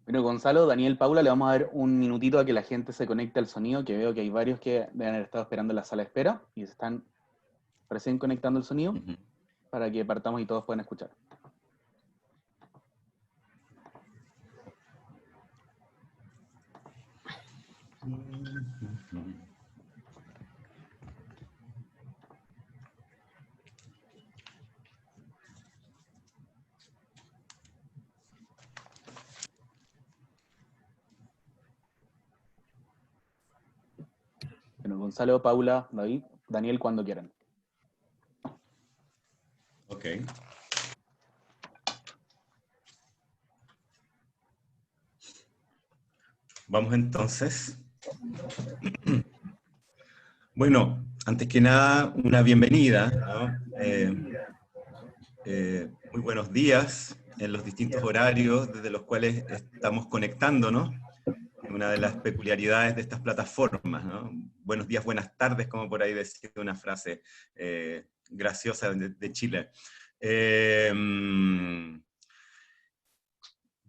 Bueno, Gonzalo, Daniel, Paula, le vamos a dar un minutito a que la gente se conecte al sonido, que veo que hay varios que deben haber estado esperando en la sala de espera y se están recién conectando el sonido Ujú. para que partamos y todos puedan escuchar. Bueno, Gonzalo, Paula, David, Daniel, cuando quieran. Ok. Vamos entonces. Bueno, antes que nada, una bienvenida, ¿no? Muy buenos días en los distintos horarios desde los cuales estamos conectándonos. Una de las peculiaridades de estas plataformas, ¿no? Buenos días, buenas tardes, como por ahí decía una frase graciosa de Chile.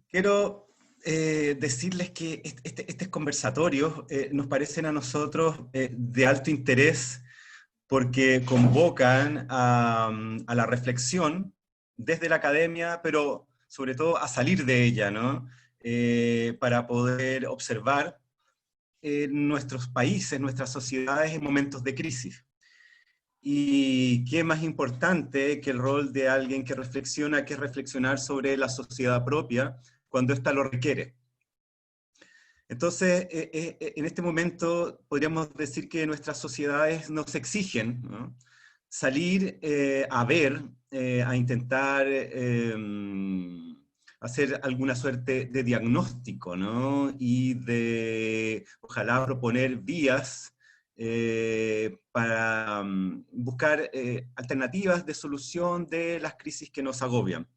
Quiero decirles que estos conversatorios nos parecen a nosotros de alto interés porque convocan a la reflexión desde la academia, pero sobre todo a salir de ella, ¿no? Para poder observar nuestros países, nuestras sociedades en momentos de crisis. Y qué más importante que el rol de alguien que reflexiona, que es reflexionar sobre la sociedad propia cuando ésta lo requiere. Entonces, en este momento podríamos decir que nuestras sociedades nos exigen, ¿no? Salir a ver, a intentar hacer alguna suerte de diagnóstico, ¿no? Y de, ojalá, proponer vías para buscar alternativas de solución de las crisis que nos agobian.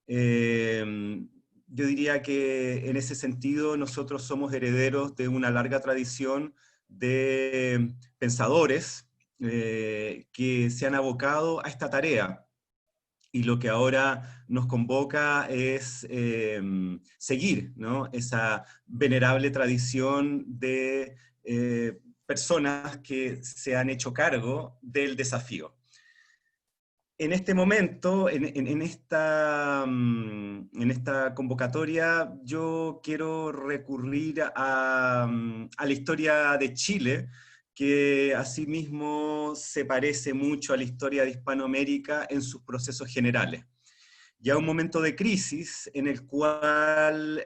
Yo diría que en ese sentido nosotros somos herederos de una larga tradición de pensadores que se han abocado a esta tarea. Y lo que ahora nos convoca es seguir, ¿no? Esa venerable tradición de personas que se han hecho cargo del desafío. En este momento, en esta convocatoria, yo quiero recurrir a la historia de Chile, que asimismo se parece mucho a la historia de Hispanoamérica en sus procesos generales. Ya un momento de crisis en el cual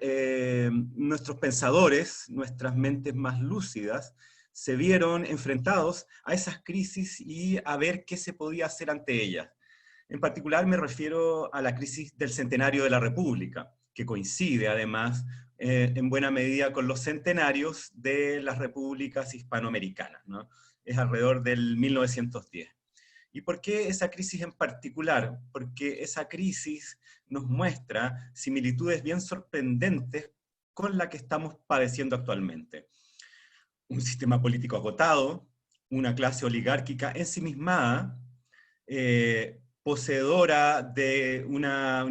nuestros pensadores, nuestras mentes más lúcidas, se vieron enfrentados a esas crisis y a ver qué se podía hacer ante ellas. En particular me refiero a la crisis del centenario de la República, que coincide además en buena medida con los centenarios de las repúblicas hispanoamericanas, ¿no? Es alrededor del 1910. ¿Y por qué esa crisis en particular? Porque esa crisis nos muestra similitudes bien sorprendentes con la que estamos padeciendo actualmente. Un sistema político agotado, una clase oligárquica ensimismada, poseedora de un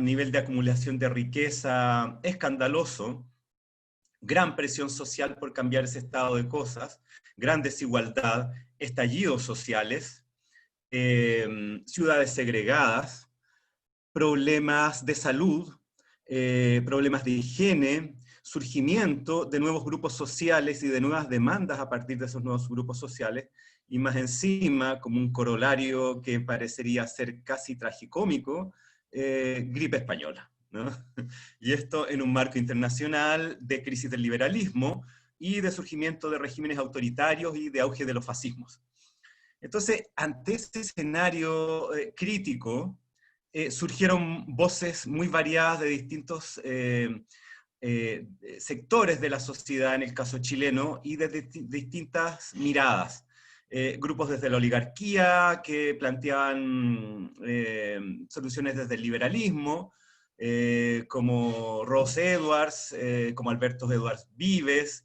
nivel de acumulación de riqueza escandaloso, gran presión social por cambiar ese estado de cosas, gran desigualdad, estallidos sociales, ciudades segregadas, problemas de salud, problemas de higiene, surgimiento de nuevos grupos sociales y de nuevas demandas a partir de esos nuevos grupos sociales, y más encima, como un corolario que parecería ser casi tragicómico, gripe española, ¿no? Y esto en un marco internacional de crisis del liberalismo y de surgimiento de regímenes autoritarios y de auge de los fascismos. Entonces, ante ese escenario crítico, surgieron voces muy variadas de distintos sectores de la sociedad, en el caso chileno, y de distintas miradas. Grupos desde la oligarquía que planteaban soluciones desde el liberalismo, como Ross Edwards, como Alberto Edwards Vives,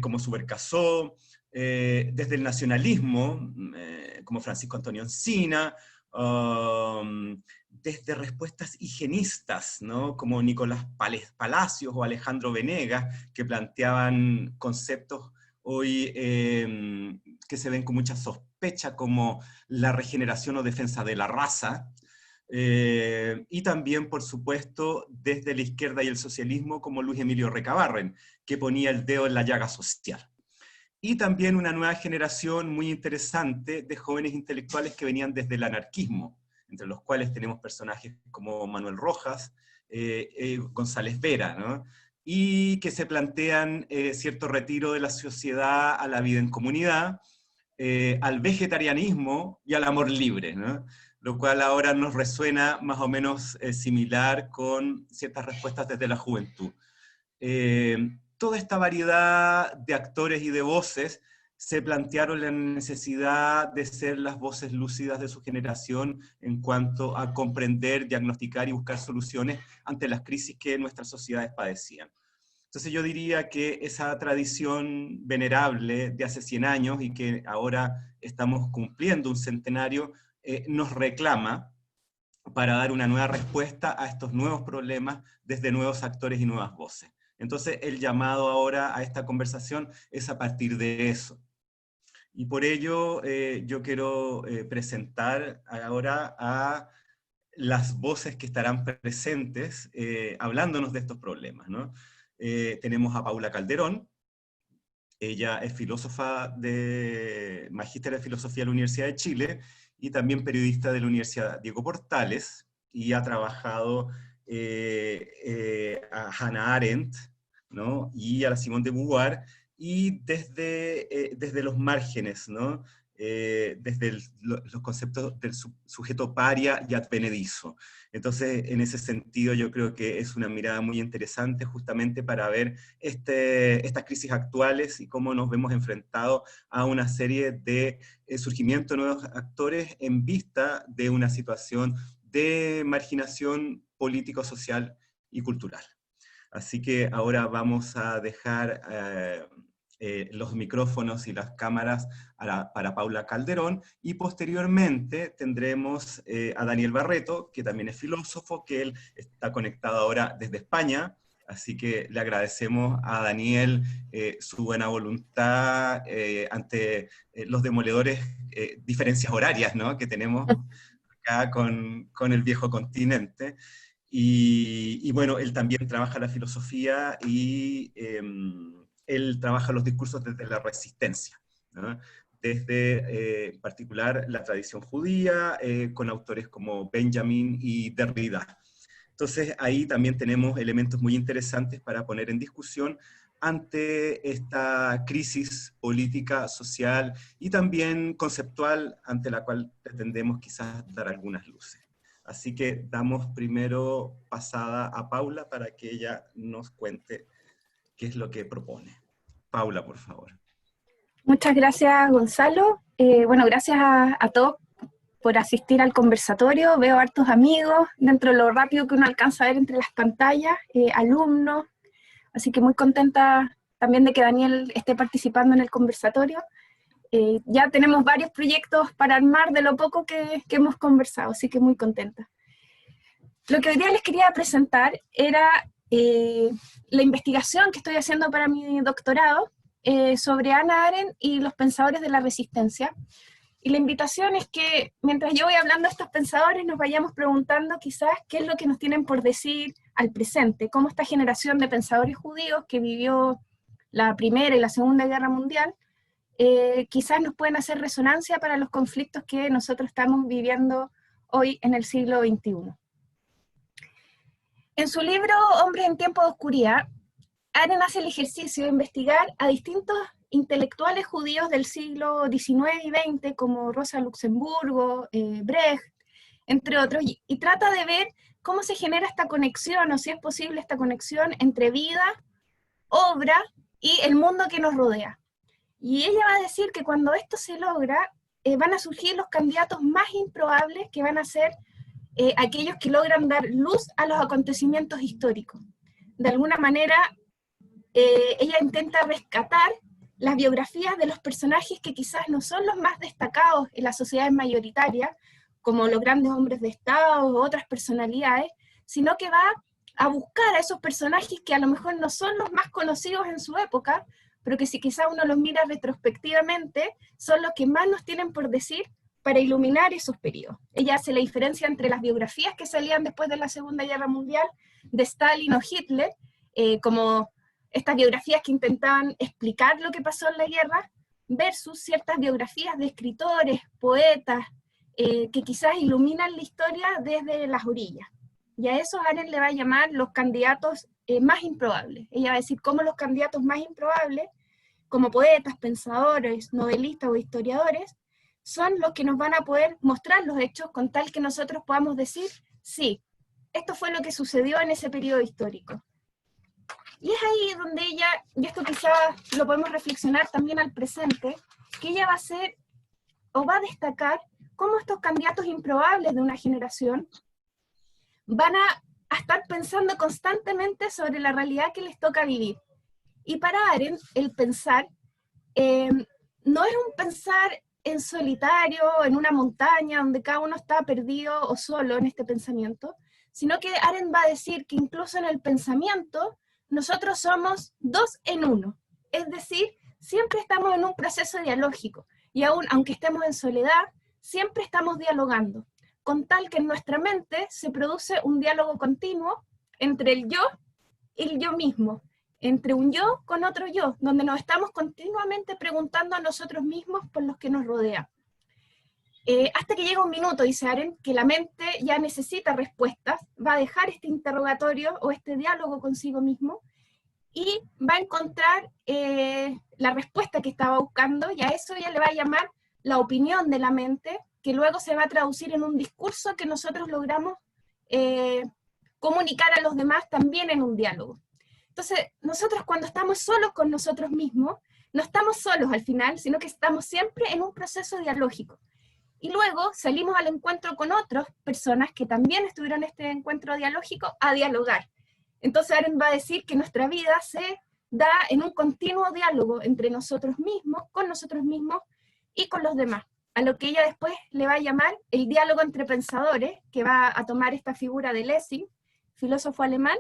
como Subercasó, desde el nacionalismo, como Francisco Antonio Encina, desde respuestas higienistas, ¿no? Como Nicolás Palacios o Alejandro Venegas, que planteaban conceptos hoy que se ven con mucha sospecha, como la regeneración o defensa de la raza, y también, por supuesto, desde la izquierda y el socialismo, como Luis Emilio Recabarren, que ponía el dedo en la llaga social. Y también una nueva generación muy interesante de jóvenes intelectuales que venían desde el anarquismo, entre los cuales tenemos personajes como Manuel Rojas, González Vera, ¿no? Y que se plantean cierto retiro de la sociedad a la vida en comunidad, al vegetarianismo y al amor libre, ¿no? Lo cual ahora nos resuena más o menos similar con ciertas respuestas desde la juventud. Toda esta variedad de actores y de voces se plantearon la necesidad de ser las voces lúcidas de su generación en cuanto a comprender, diagnosticar y buscar soluciones ante las crisis que nuestras sociedades padecían. Entonces yo diría que esa tradición venerable de hace 100 años y que ahora estamos cumpliendo un centenario, nos reclama para dar una nueva respuesta a estos nuevos problemas desde nuevos actores y nuevas voces. Entonces el llamado ahora a esta conversación es a partir de eso. Y por ello yo quiero presentar ahora a las voces que estarán presentes hablándonos de estos problemas, ¿no? Tenemos a Paula Calderón. Ella es filósofa magíster de filosofía de la Universidad de Chile y también periodista de la Universidad Diego Portales, y ha trabajado a Hannah Arendt, ¿no? Y a la Simone de Beauvoir, y desde los márgenes, ¿no? Desde los conceptos del sujeto paria y advenedizo. Entonces, en ese sentido, yo creo que es una mirada muy interesante justamente para ver estas crisis actuales y cómo nos vemos enfrentados a una serie de surgimiento de nuevos actores en vista de una situación de marginación político, social y cultural. Así que ahora vamos a dejar los micrófonos y las cámaras para Paula Calderón, y posteriormente tendremos a Daniel Barreto, que también es filósofo, que él está conectado ahora desde España, así que le agradecemos a Daniel su buena voluntad ante los demoledores diferencias horarias, ¿no?, que tenemos acá con el viejo continente. Y bueno, él también trabaja la filosofía y él trabaja los discursos desde la resistencia, ¿no? Desde en particular la tradición judía, con autores como Benjamin y Derrida. Entonces ahí también tenemos elementos muy interesantes para poner en discusión ante esta crisis política, social y también conceptual, ante la cual pretendemos quizás dar algunas luces. Así que damos primero pasada a Paula para que ella nos cuente qué es lo que propone. Paula, por favor. Muchas gracias, Gonzalo. Bueno, gracias a todos por asistir al conversatorio. Veo hartos amigos, dentro de lo rápido que uno alcanza a ver entre las pantallas, alumnos, así que muy contenta también de que Daniel esté participando en el conversatorio. Ya tenemos varios proyectos para armar de lo poco que hemos conversado, así que muy contenta. Lo que hoy día les quería presentar era la investigación que estoy haciendo para mi doctorado sobre Hannah Arendt y los pensadores de la resistencia. Y la invitación es que mientras yo voy hablando de estos pensadores nos vayamos preguntando quizás qué es lo que nos tienen por decir al presente, cómo esta generación de pensadores judíos que vivió la Primera y la Segunda Guerra Mundial quizás nos pueden hacer resonancia para los conflictos que nosotros estamos viviendo hoy en el siglo XXI. En su libro Hombres en tiempo de oscuridad, Arendt hace el ejercicio de investigar a distintos intelectuales judíos del siglo XIX y XX, como Rosa Luxemburgo, Brecht, entre otros, y trata de ver cómo se genera esta conexión, o si es posible esta conexión entre vida, obra y el mundo que nos rodea. Y ella va a decir que cuando esto se logra, van a surgir los candidatos más improbables, que van a ser aquellos que logran dar luz a los acontecimientos históricos. De alguna manera, ella intenta rescatar las biografías de los personajes que quizás no son los más destacados en las sociedades mayoritarias, como los grandes hombres de Estado o otras personalidades, sino que va a buscar a esos personajes que a lo mejor no son los más conocidos en su época, pero que si quizá uno los mira retrospectivamente, son los que más nos tienen por decir para iluminar esos periodos. Ella hace la diferencia entre las biografías que salían después de la Segunda Guerra Mundial, de Stalin o Hitler, como estas biografías que intentaban explicar lo que pasó en la guerra, versus ciertas biografías de escritores, poetas, que quizás iluminan la historia desde las orillas. Y a esos Arendt le va a llamar los candidatos más improbables. Ella va a decir cómo los candidatos más improbables, como poetas, pensadores, novelistas o historiadores, son los que nos van a poder mostrar los hechos con tal que nosotros podamos decir, sí, esto fue lo que sucedió en ese periodo histórico. Y es ahí donde ella, y esto quizás lo podemos reflexionar también al presente, que ella va a hacer, o va a destacar, cómo estos candidatos improbables de una generación van a estar pensando constantemente sobre la realidad que les toca vivir. Y para Arendt, el pensar no es un pensar en solitario, en una montaña, donde cada uno está perdido o solo en este pensamiento, sino que Arendt va a decir que incluso en el pensamiento, nosotros somos dos en uno. Es decir, siempre estamos en un proceso dialógico, y aún aunque estemos en soledad, siempre estamos dialogando, con tal que en nuestra mente se produce un diálogo continuo entre el yo y el yo mismo, entre un yo con otro yo, donde nos estamos continuamente preguntando a nosotros mismos por los que nos rodean. Hasta que llega un minuto, dice Arendt, que la mente ya necesita respuestas, va a dejar este interrogatorio o este diálogo consigo mismo, y va a encontrar la respuesta que estaba buscando, y a eso ella le va a llamar la opinión de la mente, que luego se va a traducir en un discurso que nosotros logramos comunicar a los demás también en un diálogo. Entonces, nosotros cuando estamos solos con nosotros mismos, no estamos solos al final, sino que estamos siempre en un proceso dialógico. Y luego salimos al encuentro con otras personas que también estuvieron en este encuentro dialógico a dialogar. Entonces Arendt va a decir que nuestra vida se da en un continuo diálogo entre nosotros mismos, con nosotros mismos y con los demás, a lo que ella después le va a llamar el diálogo entre pensadores, que va a tomar esta figura de Lessing, filósofo alemán,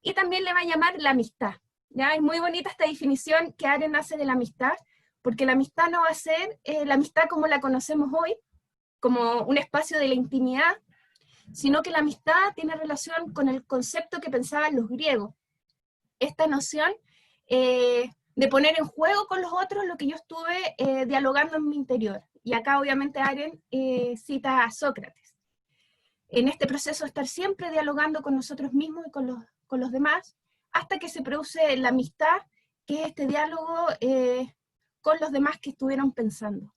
y también le va a llamar la amistad. ¿Ya? Es muy bonita esta definición que Arendt hace de la amistad, porque la amistad no va a ser la amistad como la conocemos hoy, como un espacio de la intimidad, sino que la amistad tiene relación con el concepto que pensaban los griegos. Esta noción de poner en juego con los otros lo que yo estuve dialogando en mi interior. Y acá obviamente Arendt cita a Sócrates. En este proceso de estar siempre dialogando con nosotros mismos y con los demás, hasta que se produce la amistad, que es este diálogo con los demás que estuvieron pensando.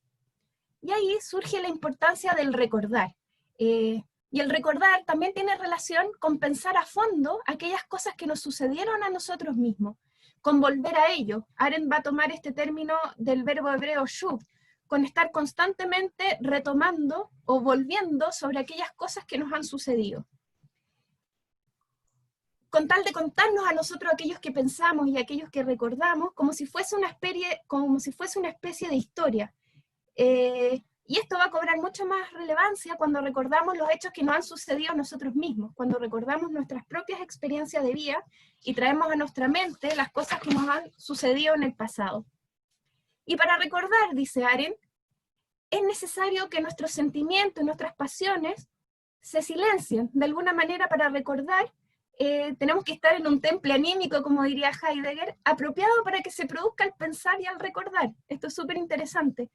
Y ahí surge la importancia del recordar. Y el recordar también tiene relación con pensar a fondo aquellas cosas que nos sucedieron a nosotros mismos, con volver a ello. Arendt va a tomar este término del verbo hebreo shuv, con estar constantemente retomando o volviendo sobre aquellas cosas que nos han sucedido. Con tal de contarnos a nosotros aquellos que pensamos y aquellos que recordamos, como si fuese una especie de historia. Y esto va a cobrar mucha más relevancia cuando recordamos los hechos que nos han sucedido a nosotros mismos, cuando recordamos nuestras propias experiencias de vida y traemos a nuestra mente las cosas que nos han sucedido en el pasado. Y para recordar, dice Arendt, es necesario que nuestros sentimientos y nuestras pasiones se silencien. De alguna manera, para recordar, tenemos que estar en un temple anímico, como diría Heidegger, apropiado para que se produzca el pensar y el recordar. Esto es súper interesante.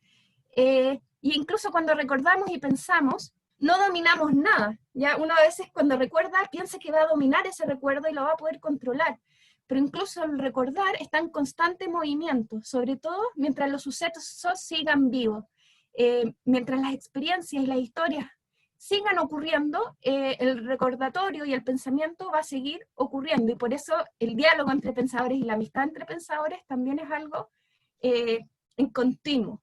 Y incluso cuando recordamos y pensamos, no dominamos nada. ¿Ya? Uno a veces cuando recuerda piensa que va a dominar ese recuerdo y lo va a poder controlar. Pero incluso el recordar está en constante movimiento, sobre todo mientras los sucesos sigan vivos. Mientras las experiencias y las historias sigan ocurriendo, el recordatorio y el pensamiento va a seguir ocurriendo, y por eso el diálogo entre pensadores y la amistad entre pensadores también es algo en continuo.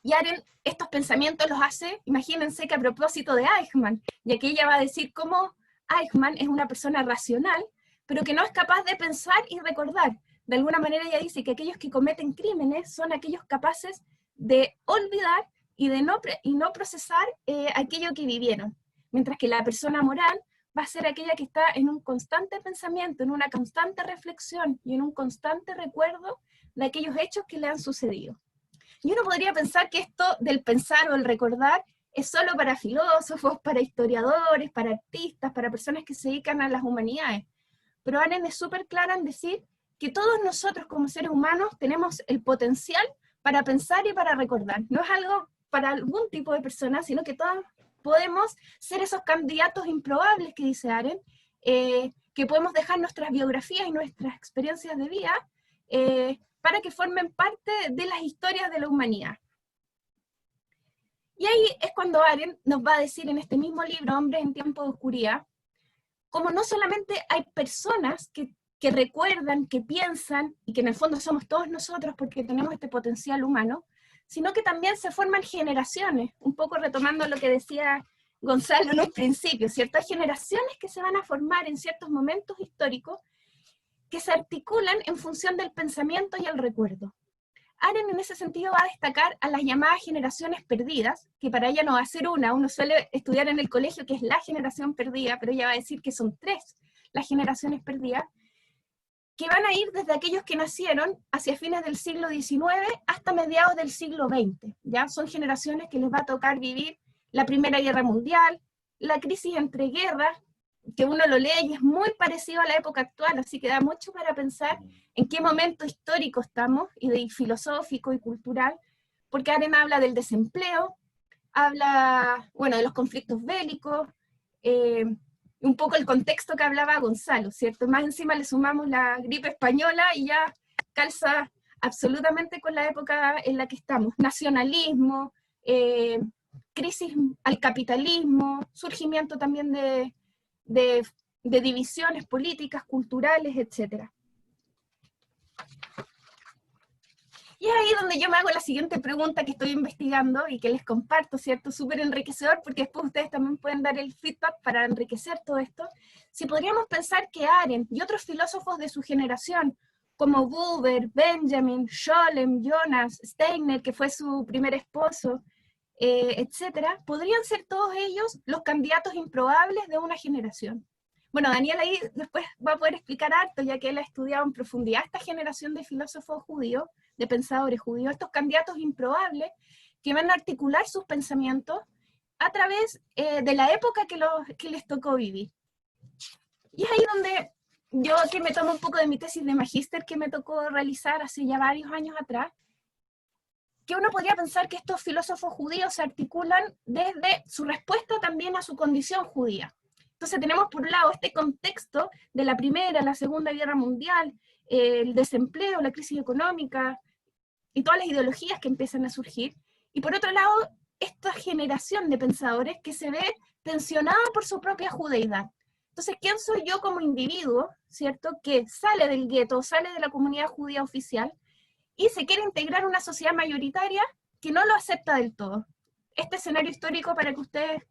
Y Arendt estos pensamientos los hace, imagínense que a propósito de Eichmann, ya que ella va a decir cómo Eichmann es una persona racional, pero que no es capaz de pensar y recordar. De alguna manera ella dice que aquellos que cometen crímenes son aquellos capaces de olvidar, y no procesar aquello que vivieron, mientras que la persona moral va a ser aquella que está en un constante pensamiento, en una constante reflexión y en un constante recuerdo de aquellos hechos que le han sucedido. Y uno podría pensar que esto del pensar o el recordar es solo para filósofos, para historiadores, para artistas, para personas que se dedican a las humanidades. Pero Arendt es súper clara en decir que todos nosotros como seres humanos tenemos el potencial para pensar y para recordar. No es algo para algún tipo de persona, sino que todos podemos ser esos candidatos improbables que dice Arendt, que podemos dejar nuestras biografías y nuestras experiencias de vida para que formen parte de las historias de la humanidad. Y ahí es cuando Arendt nos va a decir en este mismo libro, Hombres en tiempos de oscuridad, como no solamente hay personas que recuerdan, que piensan, y que en el fondo somos todos nosotros porque tenemos este potencial humano, sino que también se forman generaciones, un poco retomando lo que decía Gonzalo en un principio, ¿cierto? Hay generaciones que se van a formar en ciertos momentos históricos que se articulan en función del pensamiento y el recuerdo. Arendt en ese sentido va a destacar a las llamadas generaciones perdidas, que para ella no va a ser una, uno suele estudiar en el colegio que es la generación perdida, pero ella va a decir que son 3 las generaciones perdidas, que van a ir desde aquellos que nacieron hacia fines del siglo XIX hasta mediados del siglo XX, ¿ya? Son generaciones que les va a tocar vivir la Primera Guerra Mundial, la crisis entre guerras, que uno lo lee y es muy parecido a la época actual, así que da mucho para pensar en qué momento histórico estamos, y de filosófico y cultural, porque Arendt habla del desempleo, habla, bueno, de los conflictos bélicos, un poco el contexto que hablaba Gonzalo, ¿cierto? Más encima le sumamos la gripe española y ya calza absolutamente con la época en la que estamos. Nacionalismo, crisis al capitalismo, surgimiento también de divisiones políticas, culturales, etc. Y es ahí donde yo me hago la siguiente pregunta que estoy investigando y que les comparto, ¿cierto? Súper enriquecedor, porque después ustedes también pueden dar el feedback para enriquecer todo esto. Si podríamos pensar que Arendt y otros filósofos de su generación, como Buber, Benjamin, Scholem, Jonas, Steiner, que fue su primer esposo, etcétera, podrían ser todos ellos los candidatos improbables de una generación. Bueno, Daniel ahí después va a poder explicar harto, ya que él ha estudiado en profundidad esta generación de filósofos judíos, de pensadores judíos, estos candidatos improbables que van a articular sus pensamientos a través de la época que les tocó vivir. Y es ahí donde yo, que me tomo un poco de mi tesis de magíster que me tocó realizar hace ya varios años atrás, que uno podría pensar que estos filósofos judíos se articulan desde su respuesta también a su condición judía. Entonces tenemos por un lado este contexto de la Primera, la Segunda Guerra Mundial, el desempleo, la crisis económica y todas las ideologías que empiezan a surgir, y por otro lado esta generación de pensadores que se ve tensionada por su propia judeidad. Entonces, ¿quién soy yo como individuo, cierto, que sale del gueto, sale de la comunidad judía oficial y se quiere integrar a una sociedad mayoritaria que no lo acepta del todo? Este escenario histórico, para que ustedes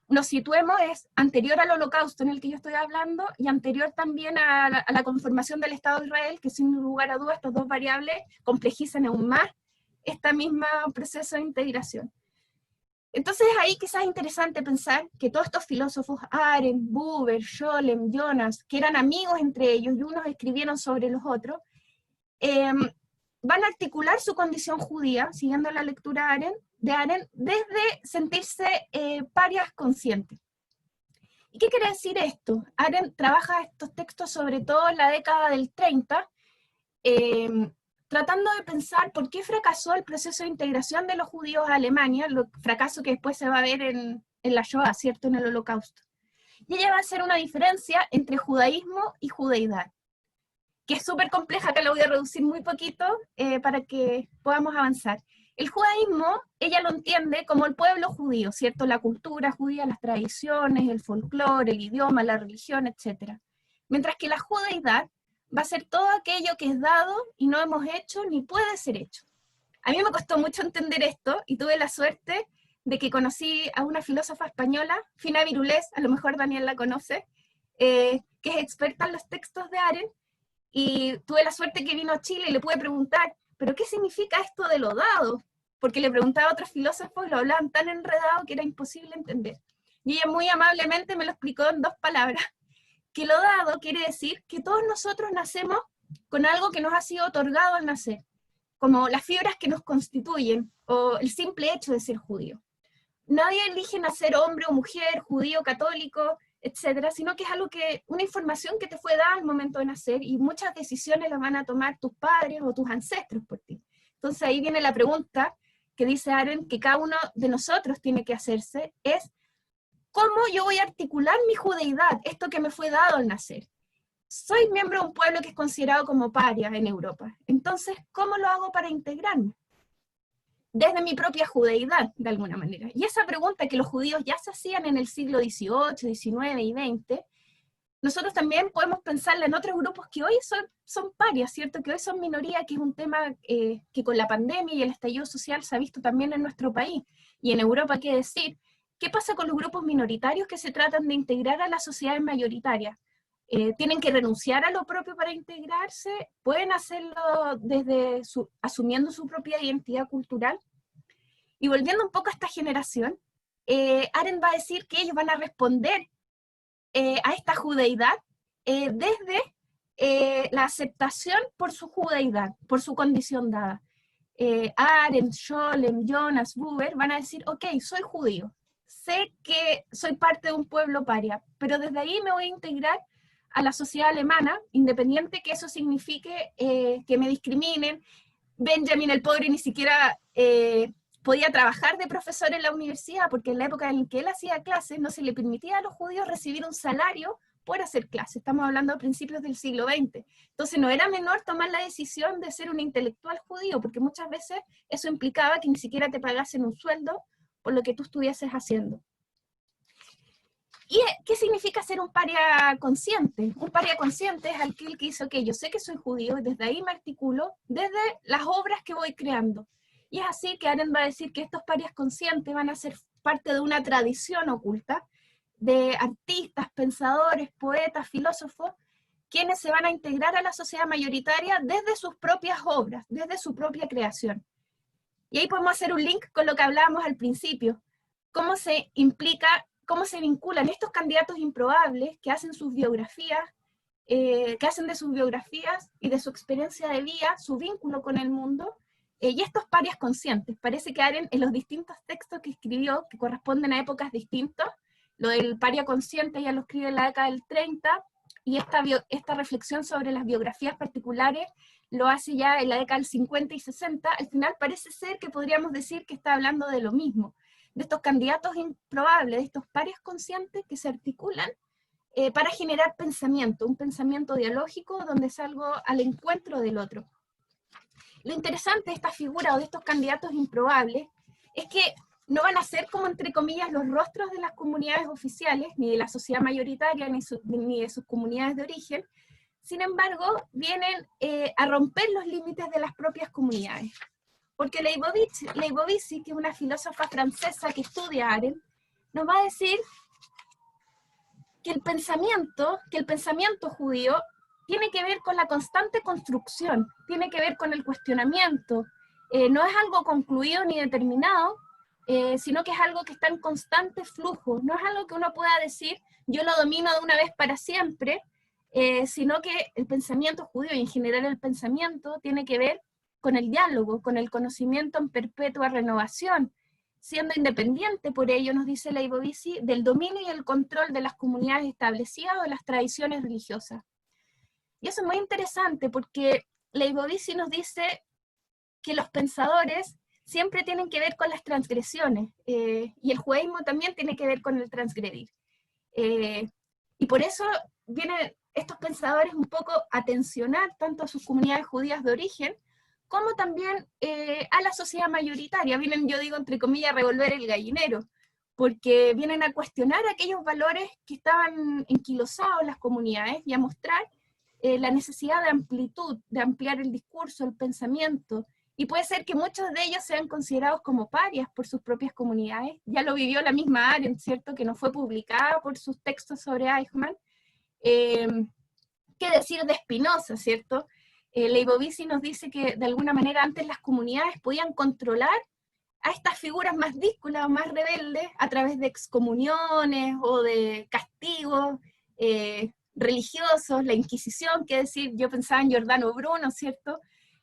nos situemos, es anterior al Holocausto en el que yo estoy hablando y anterior también a la conformación del Estado de Israel, que sin lugar a dudas estas dos variables complejizan aún más este mismo proceso de integración. Entonces ahí quizás es interesante pensar que todos estos filósofos, Arendt, Buber, Scholem, Jonas, que eran amigos entre ellos y unos escribieron sobre los otros, van a articular su condición judía, siguiendo la lectura de Arendt, desde sentirse parias conscientes. ¿Y qué quiere decir esto? Arendt trabaja estos textos sobre todo en la década del 30, tratando de pensar por qué fracasó el proceso de integración de los judíos a Alemania, fracaso que después se va a ver en la Shoah, ¿cierto?, en el Holocausto. Y ella va a hacer una diferencia entre judaísmo y judeidad, que es súper compleja, que la voy a reducir muy poquito para que podamos avanzar. El judaísmo, ella lo entiende como el pueblo judío, ¿cierto? La cultura judía, las tradiciones, el folclore, el idioma, la religión, etc. Mientras que la judeidad va a ser todo aquello que es dado y no hemos hecho ni puede ser hecho. A mí me costó mucho entender esto y tuve la suerte de que conocí a una filósofa española, Fina Virulés, a lo mejor Daniel la conoce, que es experta en los textos de Arendt, y tuve la suerte que vino a Chile y le pude preguntar, ¿pero qué significa esto de lo dado? porque le preguntaba a otros filósofos y lo hablaban tan enredado que era imposible entender. Y ella muy amablemente me lo explicó en 2 palabras, que lo dado quiere decir que todos nosotros nacemos con algo que nos ha sido otorgado al nacer, como las fibras que nos constituyen, o el simple hecho de ser judío. Nadie elige nacer hombre o mujer, judío, católico, etcétera, sino que es algo que, una información que te fue dada al momento de nacer, y muchas decisiones las van a tomar tus padres o tus ancestros por ti. Entonces ahí viene la pregunta que dice Arendt que cada uno de nosotros tiene que hacerse, es ¿cómo yo voy a articular mi judeidad, esto que me fue dado al nacer? Soy miembro de un pueblo que es considerado como paria en Europa, entonces ¿cómo lo hago para integrarme? Desde mi propia judeidad, de alguna manera. Y esa pregunta que los judíos ya se hacían en el siglo XVIII, XIX y XX, nosotros también podemos pensarla en otros grupos que hoy son parias, ¿cierto? Que hoy son minoría, que es un tema que con la pandemia y el estallido social se ha visto también en nuestro país. Y en Europa, ¿qué decir? ¿Qué pasa con los grupos minoritarios que se tratan de integrar a las sociedades mayoritarias? ¿Tienen que renunciar a lo propio para integrarse? ¿Pueden hacerlo asumiendo su propia identidad cultural? Y volviendo un poco a esta generación, Arendt va a decir que ellos van a responder a esta judeidad desde la aceptación por su judeidad, por su condición dada. Arendt, Scholem, Jonas, Buber van a decir, ok, soy judío, sé que soy parte de un pueblo paria, pero desde ahí me voy a integrar a la sociedad alemana, independiente que eso signifique que me discriminen. Benjamin el pobre ni siquiera podía trabajar de profesor en la universidad, porque en la época en que él hacía clases no se le permitía a los judíos recibir un salario por hacer clases. Estamos hablando a principios del siglo XX. Entonces no era menor tomar la decisión de ser un intelectual judío, porque muchas veces eso implicaba que ni siquiera te pagasen un sueldo por lo que tú estuvieses haciendo. ¿Y qué significa ser un paria consciente? Un paria consciente es aquel que dice, ok, yo sé que soy judío, y desde ahí me articulo desde las obras que voy creando. Y es así que Arendt va a decir que estos parias conscientes van a ser parte de una tradición oculta de artistas, pensadores, poetas, filósofos, quienes se van a integrar a la sociedad mayoritaria desde sus propias obras, desde su propia creación. Y ahí podemos hacer un link con lo que hablábamos al principio, cómo se implica, cómo se vinculan estos candidatos improbables que hacen sus biografías, que hacen de sus biografías y de su experiencia de vida, su vínculo con el mundo, y estos parias conscientes. Parece que Arendt en los distintos textos que escribió, que corresponden a épocas distintas, lo del paria consciente ya lo escribe en la década del 30, y esta reflexión sobre las biografías particulares lo hace ya en la década del 50 y 60, al final parece ser que podríamos decir que está hablando de lo mismo, de estos candidatos improbables, de estos parias conscientes que se articulan para generar pensamiento, un pensamiento dialógico donde salgo al encuentro del otro. Lo interesante de esta figura o de estos candidatos improbables es que no van a ser como entre comillas los rostros de las comunidades oficiales, ni de la sociedad mayoritaria, ni de sus comunidades de origen. Sin embargo, vienen a romper los límites de las propias comunidades. Porque Leibovitz, que es una filósofa francesa que estudia a Arendt, nos va a decir que el pensamiento judío tiene que ver con la constante construcción, tiene que ver con el cuestionamiento, no es algo concluido ni determinado, sino que es algo que está en constante flujo, no es algo que uno pueda decir, yo lo domino de una vez para siempre, sino que el pensamiento judío y en general el pensamiento tiene que ver con el diálogo, con el conocimiento en perpetua renovación, siendo independiente, por ello nos dice Leibovitz, del dominio y el control de las comunidades establecidas o de las tradiciones religiosas. Y eso es muy interesante porque Leibovitz nos dice que los pensadores siempre tienen que ver con las transgresiones, y el judaísmo también tiene que ver con el transgredir. Y por eso vienen estos pensadores un poco a tensionar tanto a sus comunidades judías de origen, como también a la sociedad mayoritaria. Vienen, yo digo, entre comillas, a revolver el gallinero, porque vienen a cuestionar aquellos valores que estaban enquilosados en las comunidades y a mostrar la necesidad de amplitud, de ampliar el discurso, el pensamiento, y puede ser que muchos de ellos sean considerados como parias por sus propias comunidades. Ya lo vivió la misma Arendt, ¿cierto?, que no fue publicada por sus textos sobre Eichmann. ¿Qué decir de Spinoza, cierto? Leibovitz nos dice que de alguna manera antes las comunidades podían controlar a estas figuras más díscolas o más rebeldes a través de excomuniones o de castigos religiosos, la Inquisición, que decir, yo pensaba en Giordano Bruno, ¿cierto?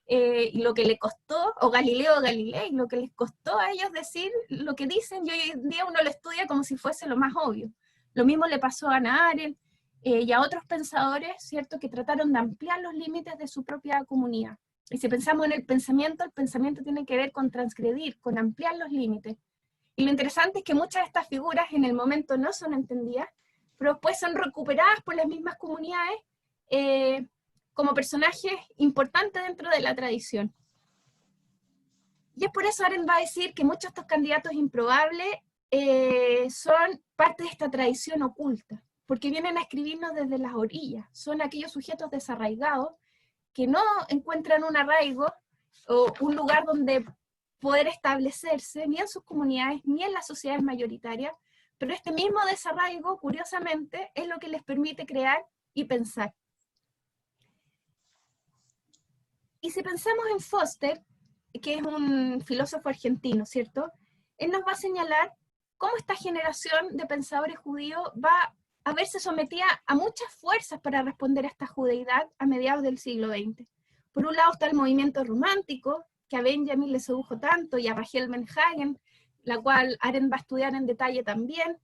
Y lo que le costó, o Galileo Galilei, lo que les costó a ellos decir lo que dicen, y hoy en día uno lo estudia como si fuese lo más obvio. Lo mismo le pasó a Hannah Arendt y a otros pensadores, ¿cierto?, que trataron de ampliar los límites de su propia comunidad. Y si pensamos en el pensamiento tiene que ver con transgredir, con ampliar los límites. Y lo interesante es que muchas de estas figuras en el momento no son entendidas, pero después son recuperadas por las mismas comunidades como personajes importantes dentro de la tradición. Y es por eso Arendt va a decir que muchos de estos candidatos improbables son parte de esta tradición oculta, porque vienen a escribirnos desde las orillas, son aquellos sujetos desarraigados que no encuentran un arraigo o un lugar donde poder establecerse, ni en sus comunidades, ni en las sociedades mayoritarias, pero este mismo desarraigo, curiosamente, es lo que les permite crear y pensar. Y si pensamos en Foster, que es un filósofo argentino, ¿cierto? Él nos va a señalar cómo esta generación de pensadores judíos va a verse sometida a muchas fuerzas para responder a esta judeidad a mediados del siglo XX. Por un lado está el movimiento romántico, que a Benjamin le sedujo tanto, y a Rachel Menhagen, la cual Arendt va a estudiar en detalle también.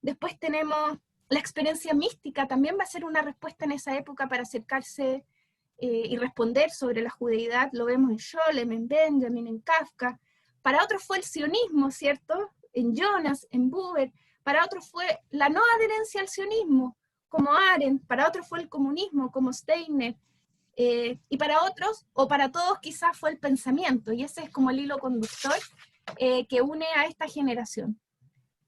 Después tenemos la experiencia mística, también va a ser una respuesta en esa época para acercarse y responder sobre la judeidad. Lo vemos en Scholem, en Benjamin, en Kafka. Para otros fue el sionismo, ¿cierto? En Jonas, en Buber. Para otros fue la no adherencia al sionismo, como Arendt. Para otros fue el comunismo, como Steiner. Y para otros, o para todos quizás, fue el pensamiento. Y ese es como el hilo conductor que une a esta generación.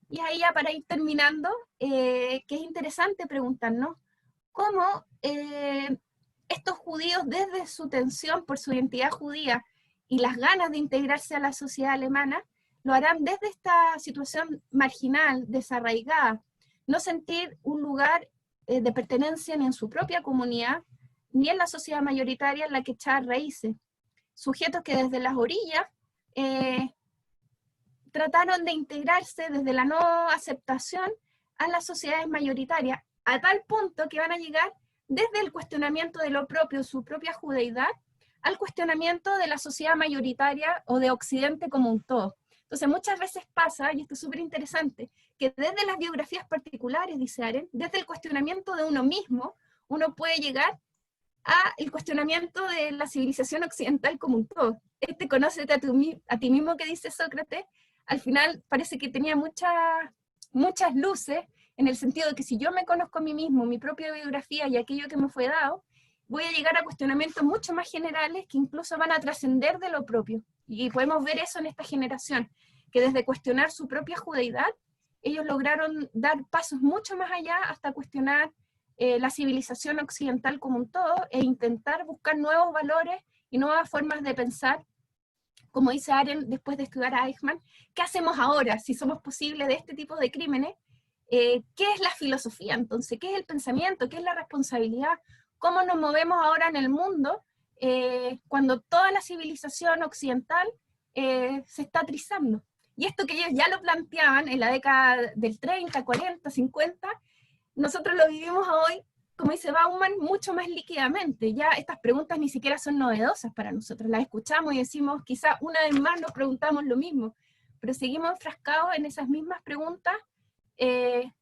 Y ahí ya para ir terminando, que es interesante preguntarnos cómo estos judíos, desde su tensión por su identidad judía y las ganas de integrarse a la sociedad alemana, lo harán desde esta situación marginal, desarraigada, no sentir un lugar de pertenencia ni en su propia comunidad, ni en la sociedad mayoritaria en la que echar raíces. Sujetos que desde las orillas trataron de integrarse desde la no aceptación a las sociedades mayoritarias, a tal punto que van a llegar desde el cuestionamiento de lo propio, su propia judeidad, al cuestionamiento de la sociedad mayoritaria o de Occidente como un todo. Entonces muchas veces pasa, y esto es súper interesante, que desde las biografías particulares, dice Arendt, desde el cuestionamiento de uno mismo, uno puede llegar al cuestionamiento de la civilización occidental como un todo. Conócete a ti mismo, que dice Sócrates, al final parece que tenía muchas luces, en el sentido de que si yo me conozco a mí mismo, mi propia biografía y aquello que me fue dado, voy a llegar a cuestionamientos mucho más generales que incluso van a trascender de lo propio. Y podemos ver eso en esta generación, que desde cuestionar su propia judeidad, ellos lograron dar pasos mucho más allá hasta cuestionar la civilización occidental como un todo e intentar buscar nuevos valores y nuevas formas de pensar. Como dice Arendt después de estudiar a Eichmann, ¿qué hacemos ahora si somos posibles de este tipo de crímenes? ¿Qué es la filosofía entonces? ¿Qué es el pensamiento? ¿Qué es la responsabilidad? ¿Cómo nos movemos ahora en el mundo cuando toda la civilización occidental se está trizando? Y esto que ellos ya lo planteaban en la década del 30, 40, 50, nosotros lo vivimos hoy, como dice Bauman, mucho más líquidamente. Ya estas preguntas ni siquiera son novedosas para nosotros, las escuchamos y decimos, quizá una vez más nos preguntamos lo mismo, pero seguimos enfrascados en esas mismas preguntas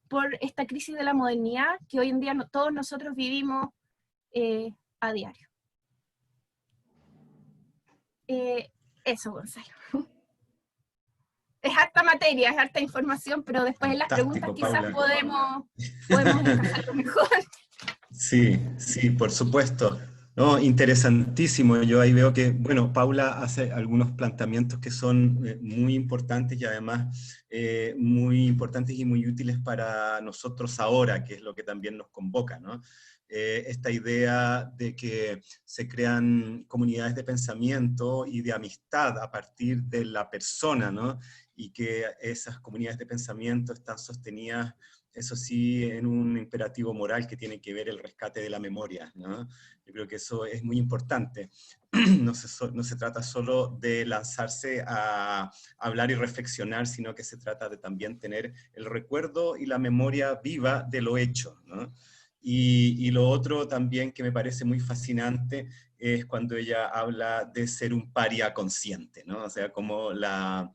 por esta crisis de la modernidad que hoy en día todos nosotros vivimos a diario. Eso, Gonzalo. Es harta materia, es harta información, pero después en las preguntas quizás podemos encajarlo mejor. Sí, sí, por supuesto. No, interesantísimo. Yo ahí veo que, bueno, Paula hace algunos planteamientos que son muy importantes y además muy importantes y muy útiles para nosotros ahora, que es lo que también nos convoca, ¿no? esta idea de que se crean comunidades de pensamiento y de amistad a partir de la persona, ¿no? Y que esas comunidades de pensamiento están sostenidas, eso sí, en un imperativo moral que tiene que ver el rescate de la memoria, ¿no? Yo creo que eso es muy importante. No se trata solo de lanzarse a hablar y reflexionar, sino que se trata de también tener el recuerdo y la memoria viva de lo hecho, ¿no? Y lo otro también que me parece muy fascinante es cuando ella habla de ser un paria consciente, ¿no? O sea, como la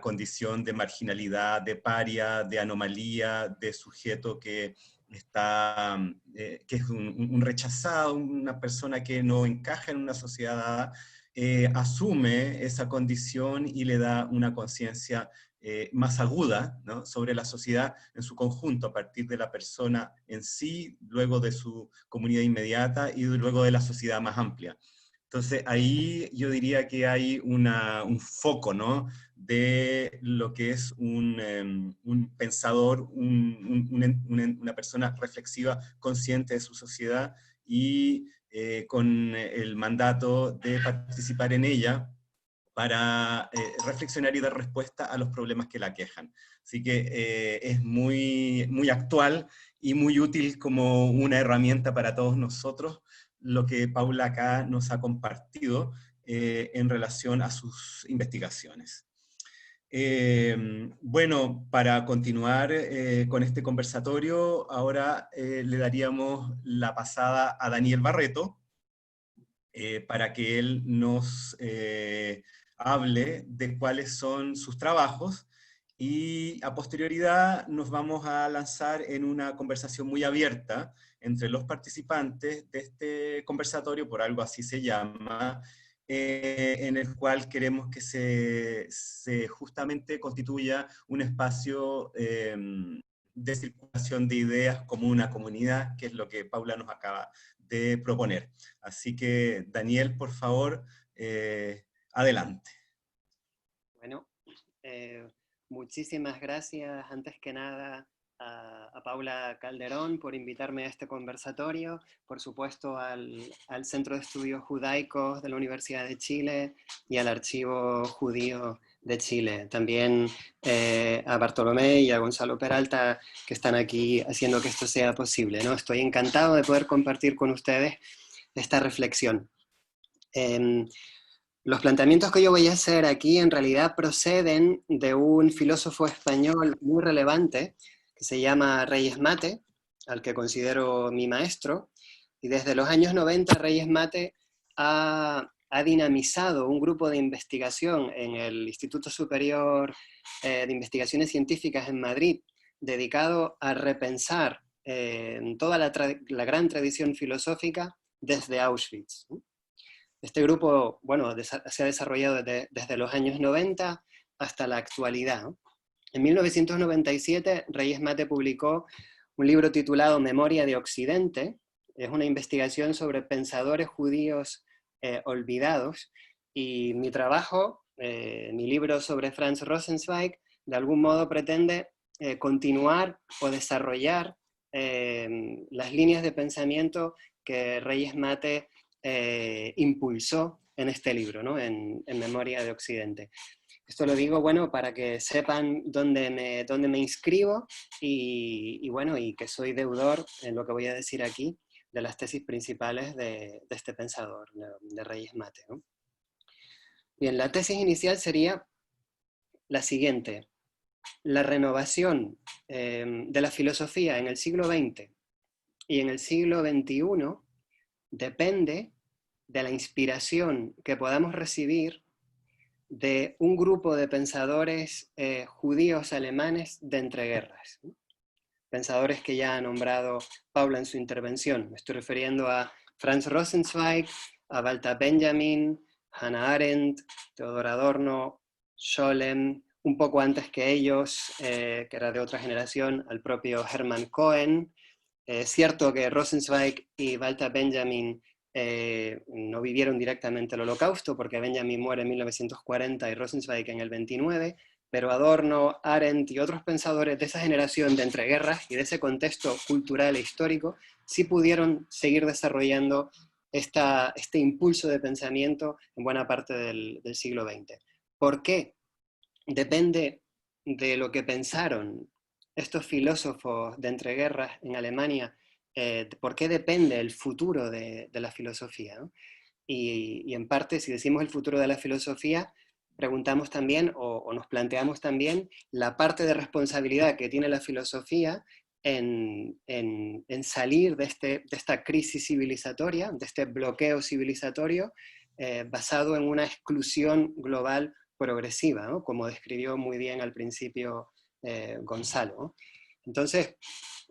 condición de marginalidad, de paria, de anomalía, de sujeto que está, que es un rechazado, una persona que no encaja en una sociedad, asume esa condición y le da una conciencia más aguda, ¿no? Sobre la sociedad en su conjunto, a partir de la persona en sí, luego de su comunidad inmediata y luego de la sociedad más amplia. Entonces ahí yo diría que hay un foco, ¿no? De lo que es un pensador, una persona reflexiva, consciente de su sociedad y con el mandato de participar en ella para reflexionar y dar respuesta a los problemas que la aquejan. Así que es muy, muy actual y muy útil como una herramienta para todos nosotros lo que Paula acá nos ha compartido en relación a sus investigaciones. Bueno, para continuar con este conversatorio, ahora le daríamos la pasada a Daniel Barreto, para que él nos hable de cuáles son sus trabajos, y a posterioridad nos vamos a lanzar en una conversación muy abierta entre los participantes de este conversatorio, por algo así se llama, en el cual queremos que se justamente constituya un espacio de circulación de ideas como una comunidad, que es lo que Paula nos acaba de proponer. Así que, Daniel, por favor, adelante. Bueno, muchísimas gracias, antes que nada, a Paula Calderón por invitarme a este conversatorio, por supuesto al Centro de Estudios Judaicos de la Universidad de Chile y al Archivo Judío de Chile. También a Bartolomé y a Gonzalo Peralta, que están aquí haciendo que esto sea posible, ¿no? Estoy encantado de poder compartir con ustedes esta reflexión. Los planteamientos que yo voy a hacer aquí en realidad proceden de un filósofo español muy relevante que se llama Reyes Mate, al que considero mi maestro, y desde los años 90 Reyes Mate ha dinamizado un grupo de investigación en el Instituto Superior de Investigaciones Científicas en Madrid, dedicado a repensar toda la gran tradición filosófica desde Auschwitz. Este grupo, bueno, se ha desarrollado desde los años 90 hasta la actualidad, ¿no? En 1997, Reyes Mate publicó un libro titulado Memoria de Occidente. Es una investigación sobre pensadores judíos olvidados, y mi trabajo, mi libro sobre Franz Rosenzweig, de algún modo pretende continuar o desarrollar las líneas de pensamiento que Reyes Mate impulsó en este libro, ¿no? en Memoria de Occidente. Esto lo digo, bueno, para que sepan dónde me inscribo y bueno, y que soy deudor, en lo que voy a decir aquí, de las tesis principales de este pensador, de Reyes Mate, ¿no? Bien, la tesis inicial sería la siguiente: la renovación de la filosofía en el siglo XX y en el siglo XXI depende de la inspiración que podamos recibir de un grupo de pensadores judíos alemanes de entreguerras. Pensadores que ya ha nombrado Paula en su intervención. Me estoy refiriendo a Franz Rosenzweig, a Walter Benjamin, Hannah Arendt, Theodor Adorno, Scholem, un poco antes que ellos, que era de otra generación, al propio Hermann Cohen. Es cierto que Rosenzweig y Walter Benjamin no vivieron directamente el Holocausto, porque Benjamin muere en 1940 y Rosenzweig en el 29, pero Adorno, Arendt y otros pensadores de esa generación de entreguerras y de ese contexto cultural e histórico sí pudieron seguir desarrollando este impulso de pensamiento en buena parte del siglo XX. ¿Por qué? Depende de lo que pensaron estos filósofos de entreguerras en Alemania, ¿por qué depende el futuro de la filosofía, ¿no? Y en parte, si decimos el futuro de la filosofía, preguntamos también, o nos planteamos también, la parte de responsabilidad que tiene la filosofía en salir de esta crisis civilizatoria, de este bloqueo civilizatorio, basado en una exclusión global progresiva, ¿no? Como describió muy bien al principio Gonzalo, ¿no? Entonces,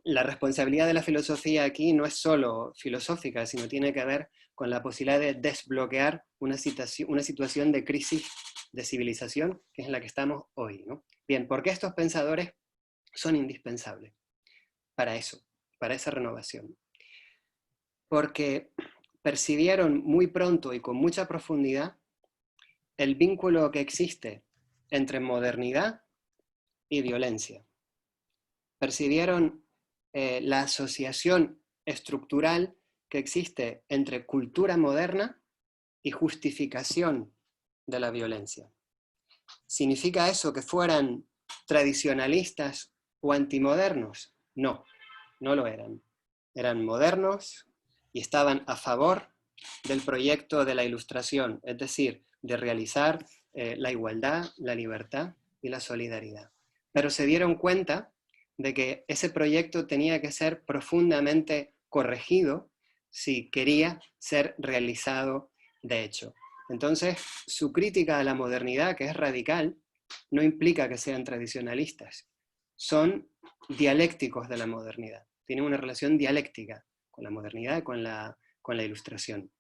la responsabilidad de la filosofía aquí no es solo filosófica, sino tiene que ver con la posibilidad de desbloquear una situación de crisis de civilización, que es en la que estamos hoy, ¿no? Bien, ¿por qué estos pensadores son indispensables para eso, para esa renovación? Porque percibieron muy pronto y con mucha profundidad el vínculo que existe entre modernidad y violencia. Percibieron la asociación estructural que existe entre cultura moderna y justificación de la violencia. ¿Significa eso que fueran tradicionalistas o antimodernos? No, no lo eran. Eran modernos y estaban a favor del proyecto de la Ilustración, es decir, de realizar la igualdad, la libertad y la solidaridad. Pero se dieron cuenta de que ese proyecto tenía que ser profundamente corregido si quería ser realizado de hecho. Entonces, su crítica a la modernidad, que es radical, no implica que sean tradicionalistas. Son dialécticos de la modernidad. Tienen una relación dialéctica con la modernidad y con la Ilustración.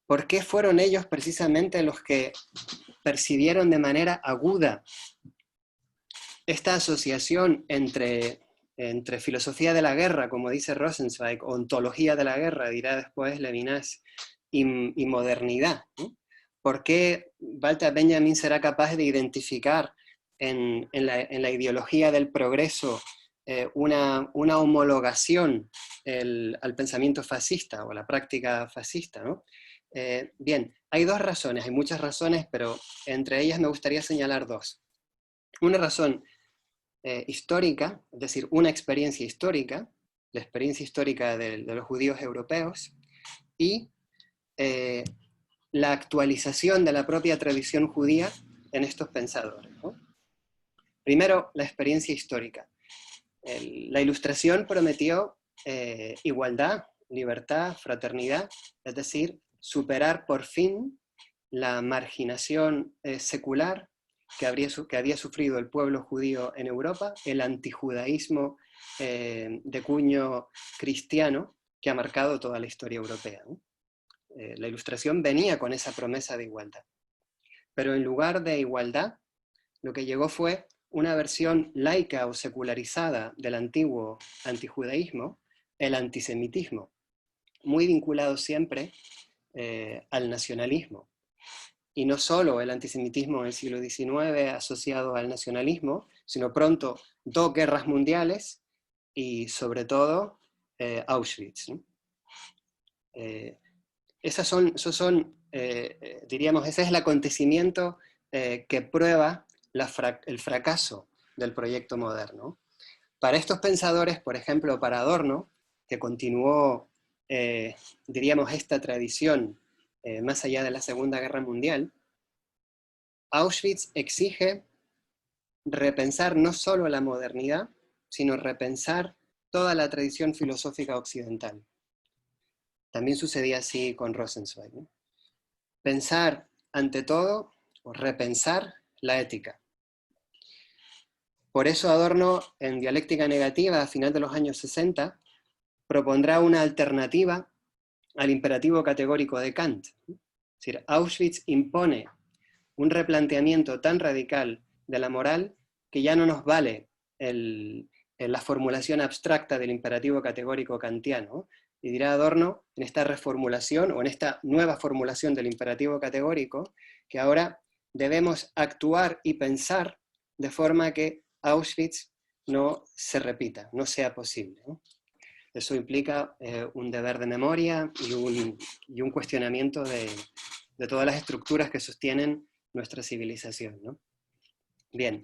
¿Por qué fueron ellos precisamente los que percibieron de manera aguda esta asociación entre filosofía de la guerra, como dice Rosenzweig, o ontología de la guerra, dirá después Levinas, y modernidad, ¿no? ¿Por qué Walter Benjamin será capaz de identificar en la ideología del progreso una homologación al pensamiento fascista o a la práctica fascista, ¿no? Bien, hay dos razones, hay muchas razones, pero entre ellas me gustaría señalar dos. Una razón histórica, es decir, una experiencia histórica, la experiencia histórica de los judíos europeos, y la actualización de la propia tradición judía en estos pensadores, ¿no? Primero, la experiencia histórica. La Ilustración prometió igualdad, libertad, fraternidad, es decir, superar por fin la marginación secular que había sufrido el pueblo judío en Europa, el antijudaísmo de cuño cristiano que ha marcado toda la historia europea, ¿no? La Ilustración venía con esa promesa de igualdad. Pero en lugar de igualdad, lo que llegó fue una versión laica o secularizada del antiguo antijudaísmo, el antisemitismo, muy vinculado siempre al nacionalismo. Y no solo el antisemitismo en el siglo XIX asociado al nacionalismo, sino pronto 2 guerras mundiales y sobre todo Auschwitz, ¿no? Diríamos, ese es el acontecimiento que prueba el fracaso del proyecto moderno. Para estos pensadores, por ejemplo, para Adorno, que continuó, diríamos, esta tradición más allá de la Segunda Guerra Mundial, Auschwitz exige repensar no solo la modernidad, sino repensar toda la tradición filosófica occidental. También sucedía así con Rosenzweig, ¿no? Pensar, ante todo, o repensar la ética. Por eso Adorno, en Dialéctica Negativa, a final de los años 60, propondrá una alternativa al imperativo categórico de Kant. Es decir, Auschwitz impone un replanteamiento tan radical de la moral que ya no nos vale la formulación abstracta del imperativo categórico kantiano. Y dirá Adorno, en esta reformulación, o en esta nueva formulación del imperativo categórico, que ahora debemos actuar y pensar de forma que Auschwitz no se repita, no sea posible, ¿no? Eso implica un deber de memoria y un cuestionamiento de todas las estructuras que sostienen nuestra civilización, ¿no? Bien,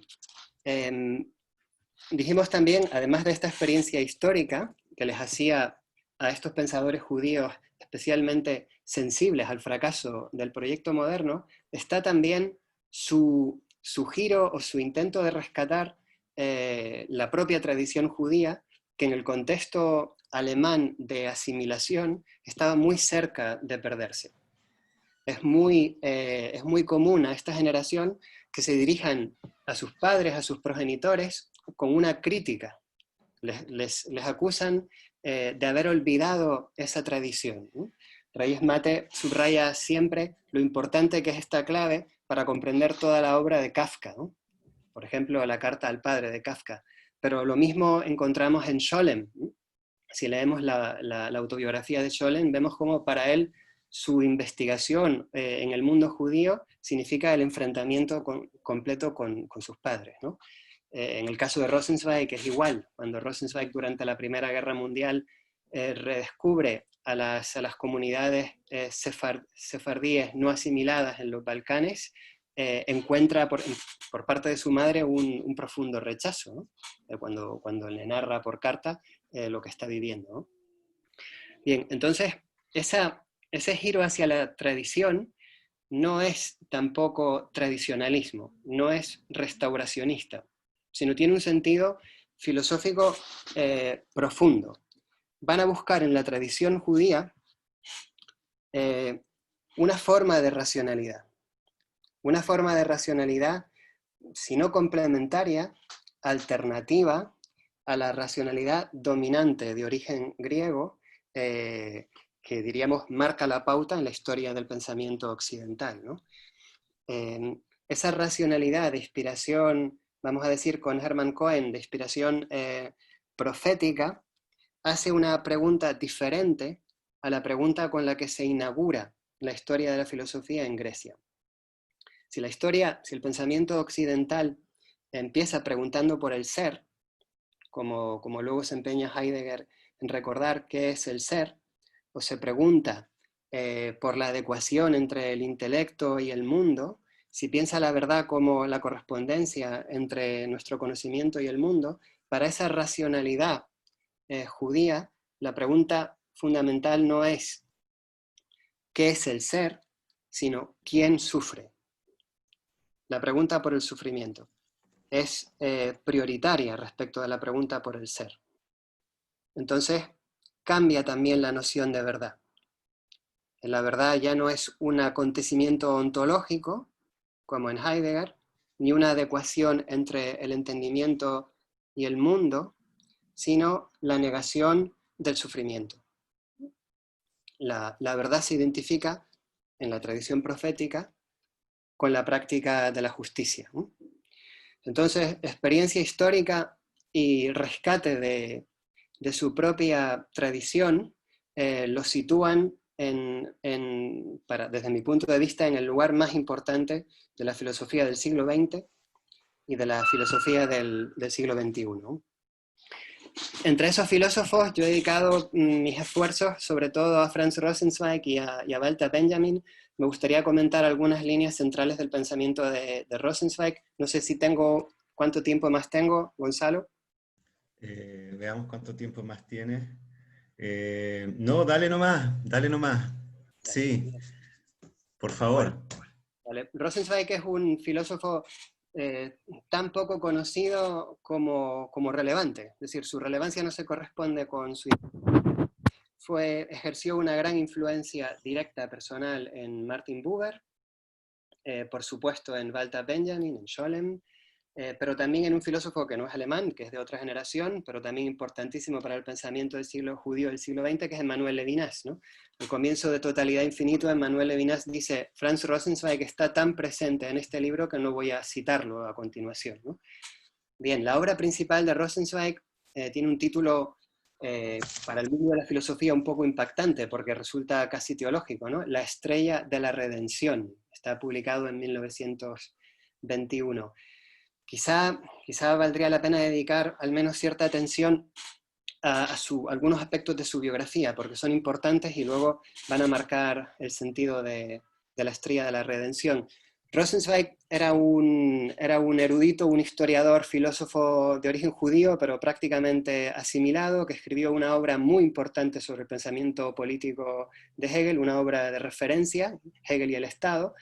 dijimos también, además de esta experiencia histórica que les hacía a estos pensadores judíos especialmente sensibles al fracaso del proyecto moderno, está también su giro o su intento de rescatar la propia tradición judía, que en el contexto alemán de asimilación estaba muy cerca de perderse. Es muy común a esta generación que se dirijan a sus padres, a sus progenitores, con una crítica. Les acusan de haber olvidado esa tradición, ¿no? Reyes Mate subraya siempre lo importante que es esta clave para comprender toda la obra de Kafka, ¿no? Por ejemplo, la carta al padre de Kafka. Pero lo mismo encontramos en Scholem, ¿no? Si leemos la autobiografía de Scholem, vemos cómo para él su investigación en el mundo judío significa el enfrentamiento completo con sus padres, ¿no? En el caso de Rosenzweig es igual. Cuando Rosenzweig durante la Primera Guerra Mundial redescubre a las comunidades sefardíes no asimiladas en los Balcanes, encuentra por parte de su madre un profundo rechazo, ¿no? Cuando le narra por carta lo que está viviendo, ¿no? Bien, entonces ese giro hacia la tradición no es tampoco tradicionalismo, no es restauracionista, sino tiene un sentido filosófico profundo. Van a buscar en la tradición judía una forma de racionalidad. Una forma de racionalidad, si no complementaria, alternativa a la racionalidad dominante de origen griego, que diríamos marca la pauta en la historia del pensamiento occidental, ¿no? Esa racionalidad de inspiración, vamos a decir con Hermann Cohen, de inspiración profética, hace una pregunta diferente a la pregunta con la que se inaugura la historia de la filosofía en Grecia. Si el pensamiento occidental empieza preguntando por el ser, como luego se empeña Heidegger en recordar qué es el ser, o se pregunta por la adecuación entre el intelecto y el mundo, si piensa la verdad como la correspondencia entre nuestro conocimiento y el mundo, para esa racionalidad judía, la pregunta fundamental no es ¿qué es el ser?, sino ¿quién sufre? La pregunta por el sufrimiento es prioritaria respecto de la pregunta por el ser. Entonces, cambia también la noción de verdad. La verdad ya no es un acontecimiento ontológico, como en Heidegger, ni una adecuación entre el entendimiento y el mundo, sino la negación del sufrimiento. La verdad se identifica en la tradición profética con la práctica de la justicia, ¿no? Entonces, experiencia histórica y rescate de su propia tradición lo sitúan desde mi punto de vista, en el lugar más importante de la filosofía del siglo XX y de la filosofía del siglo XXI. Entre esos filósofos yo he dedicado mis esfuerzos sobre todo a Franz Rosenzweig y a Walter Benjamin. Me gustaría comentar algunas líneas centrales del pensamiento de Rosenzweig. No sé si ¿cuánto tiempo más tengo, Gonzalo? Veamos cuánto tiempo más tienes. No, dale nomás. Sí, por favor. Vale. Rosenzweig es un filósofo tan poco conocido como relevante. Es decir, su relevancia no se corresponde con su... Ejerció una gran influencia directa personal en Martin Buber, por supuesto en Walter Benjamin, en Scholem, pero también en un filósofo que no es alemán, que es de otra generación, pero también importantísimo para el pensamiento del siglo judío del siglo XX, que es Emmanuel Levinas, ¿no? Al comienzo de Totalidad Infinito, Emmanuel Levinas dice: Franz Rosenzweig está tan presente en este libro que no voy a citarlo a continuación, ¿no? Bien, la obra principal de Rosenzweig tiene un título para el mundo de la filosofía un poco impactante, porque resulta casi teológico, ¿no? La estrella de la redención, está publicado en 1921. Quizá valdría la pena dedicar al menos cierta atención a algunos aspectos de su biografía, porque son importantes y luego van a marcar el sentido de la estrella de la redención. Rosenzweig era un erudito, un historiador, filósofo de origen judío, pero prácticamente asimilado, que escribió una obra muy importante sobre el pensamiento político de Hegel, una obra de referencia, Hegel y el Estado,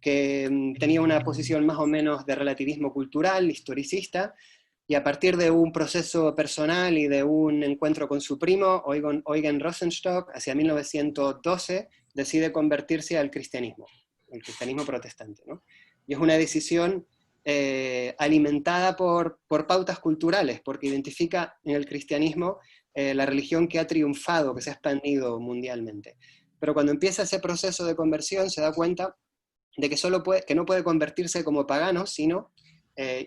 que tenía una posición más o menos de relativismo cultural, historicista, y a partir de un proceso personal y de un encuentro con su primo, Eugen Rosenstock, hacia 1912, decide convertirse al cristianismo, el cristianismo protestante, ¿no? Y es una decisión alimentada por pautas culturales, porque identifica en el cristianismo la religión que ha triunfado, que se ha expandido mundialmente. Pero cuando empieza ese proceso de conversión se da cuenta de que no puede convertirse como pagano, sino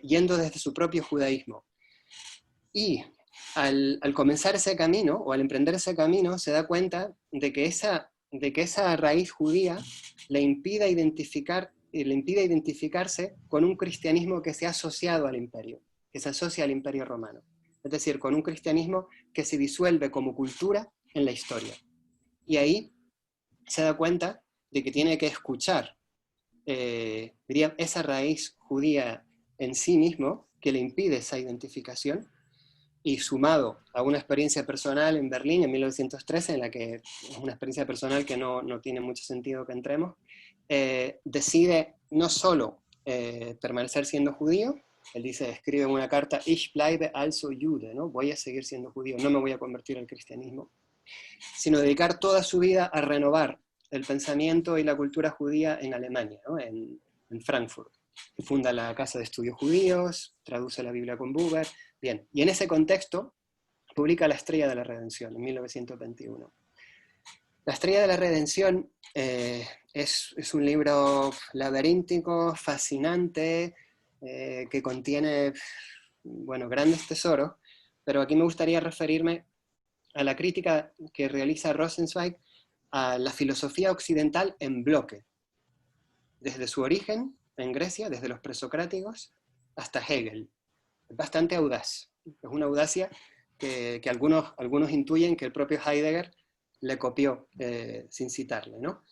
yendo desde su propio judaísmo. Y al comenzar ese camino, o al emprender ese camino, se da cuenta de que esa raíz judía le impide identificarse con un cristianismo que se ha asociado al imperio, que se asocia al imperio romano. Es decir, con un cristianismo que se disuelve como cultura en la historia. Y ahí se da cuenta de que tiene que escuchar diría, esa raíz judía en sí mismo, que le impide esa identificación, y sumado a una experiencia personal en Berlín en 1913, en la que es una experiencia personal que no tiene mucho sentido que entremos, decide no solo permanecer siendo judío, él escribe en una carta, Ich bleibe also Jude, ¿no? Voy a seguir siendo judío, no me voy a convertir al cristianismo, sino dedicar toda su vida a renovar el pensamiento y la cultura judía en Alemania, ¿no? en Frankfurt. Funda la Casa de Estudios Judíos, traduce la Biblia con Buber, bien, y en ese contexto publica La Estrella de la Redención, en 1921. La Estrella de la Redención es un libro laberíntico, fascinante, que contiene, bueno, grandes tesoros, pero aquí me gustaría referirme a la crítica que realiza Rosenzweig a la filosofía occidental en bloque, desde su origen en Grecia, desde los presocráticos, hasta Hegel. Es bastante audaz, es una audacia que algunos intuyen que el propio Heidegger le copió sin citarle, ¿no?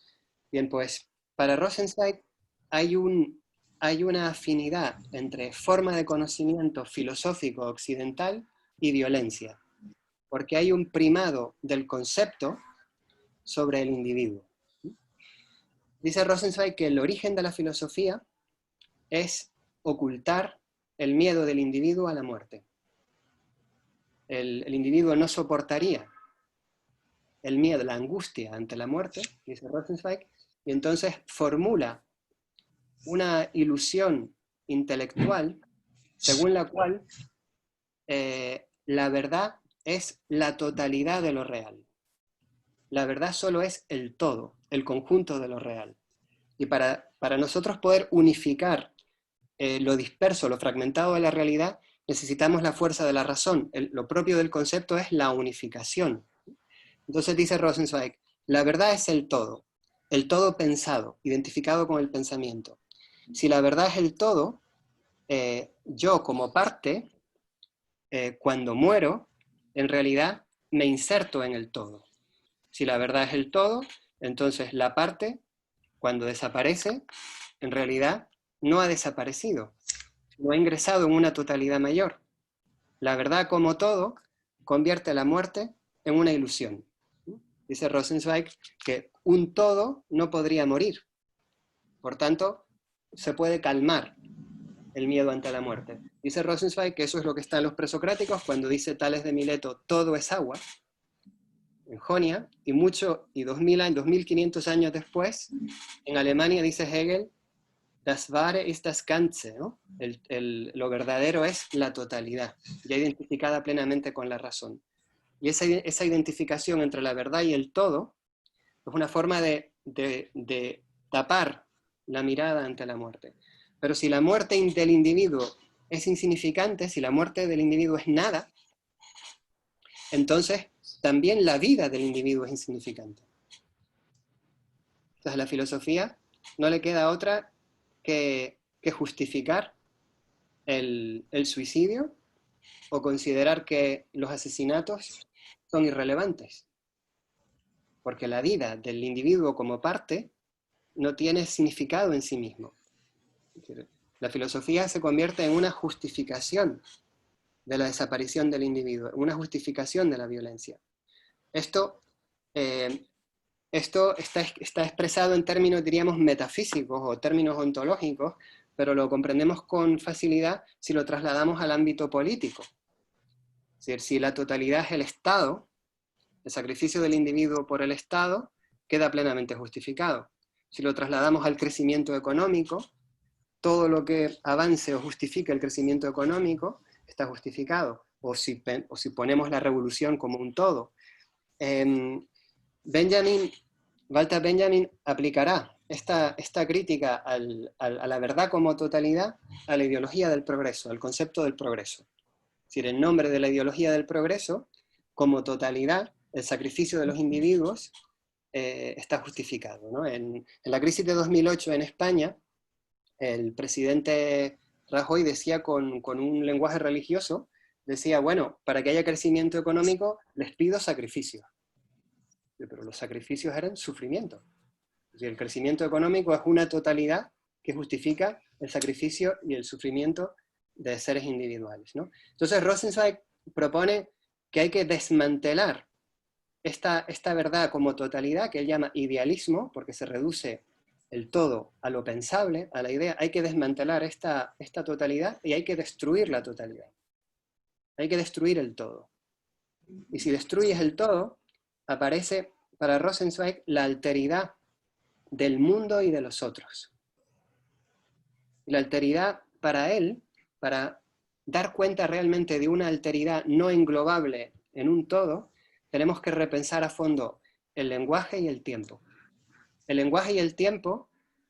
Bien, pues para Rosenzweig hay una afinidad entre forma de conocimiento filosófico occidental y violencia, porque hay un primado del concepto sobre el individuo. Dice Rosenzweig que el origen de la filosofía es ocultar el miedo del individuo a la muerte. El individuo no soportaría el miedo, la angustia ante la muerte, dice Rosenzweig, y entonces formula una ilusión intelectual según la cual la verdad es la totalidad de lo real. La verdad solo es el todo, el conjunto de lo real. Y para nosotros poder unificar lo disperso, lo fragmentado de la realidad, necesitamos la fuerza de la razón. Lo propio del concepto es la unificación. Entonces dice Rosenzweig, la verdad es el todo pensado, identificado con el pensamiento. Si la verdad es el todo, yo como parte, cuando muero, en realidad me inserto en el todo. Si la verdad es el todo, entonces la parte, cuando desaparece, en realidad no ha desaparecido, no ha ingresado en una totalidad mayor. La verdad como todo convierte la muerte en una ilusión. Dice Rosenzweig que un todo no podría morir. Por tanto, se puede calmar el miedo ante la muerte. Dice Rosenzweig que eso es lo que está en los presocráticos cuando dice Tales de Mileto, todo es agua, en Jonia, y 2500 años después, en Alemania dice Hegel, das Wahre ist das Ganze, ¿no? Lo verdadero es la totalidad, ya identificada plenamente con la razón. Y esa identificación entre la verdad y el todo es una forma de tapar la mirada ante la muerte. Pero si la muerte del individuo es insignificante, si la muerte del individuo es nada, entonces también la vida del individuo es insignificante. Entonces a la filosofía no le queda otra que justificar el suicidio o considerar que los asesinatos son irrelevantes, porque la vida del individuo como parte no tiene significado en sí mismo. La filosofía se convierte en una justificación de la desaparición del individuo, una justificación de la violencia. Esto está expresado en términos, diríamos, metafísicos o términos ontológicos, pero lo comprendemos con facilidad si lo trasladamos al ámbito político. Es decir, si la totalidad es el Estado, el sacrificio del individuo por el Estado queda plenamente justificado. Si lo trasladamos al crecimiento económico, todo lo que avance o justifique el crecimiento económico está justificado. O si ponemos la revolución como un todo. Walter Benjamin aplicará esta crítica a la verdad como totalidad a la ideología del progreso, al concepto del progreso. Es decir, en nombre de la ideología del progreso, como totalidad, el sacrificio de los individuos está justificado, ¿no? En la crisis de 2008 en España, el presidente Rajoy decía con un lenguaje religioso, decía, bueno, para que haya crecimiento económico, les pido sacrificios. Pero los sacrificios eran sufrimiento. Es decir, el crecimiento económico es una totalidad que justifica el sacrificio y el sufrimiento de seres individuales, ¿no? Entonces Rosenzweig propone que hay que desmantelar esta verdad como totalidad, que él llama idealismo, porque se reduce el todo a lo pensable, a la idea. Hay que desmantelar esta totalidad y hay que destruir la totalidad. Hay que destruir el todo. Y si destruyes el todo, aparece para Rosenzweig la alteridad del mundo y de los otros. La alteridad para él, para dar cuenta realmente de una alteridad no englobable en un todo, tenemos que repensar a fondo el lenguaje y el tiempo. El lenguaje y el tiempo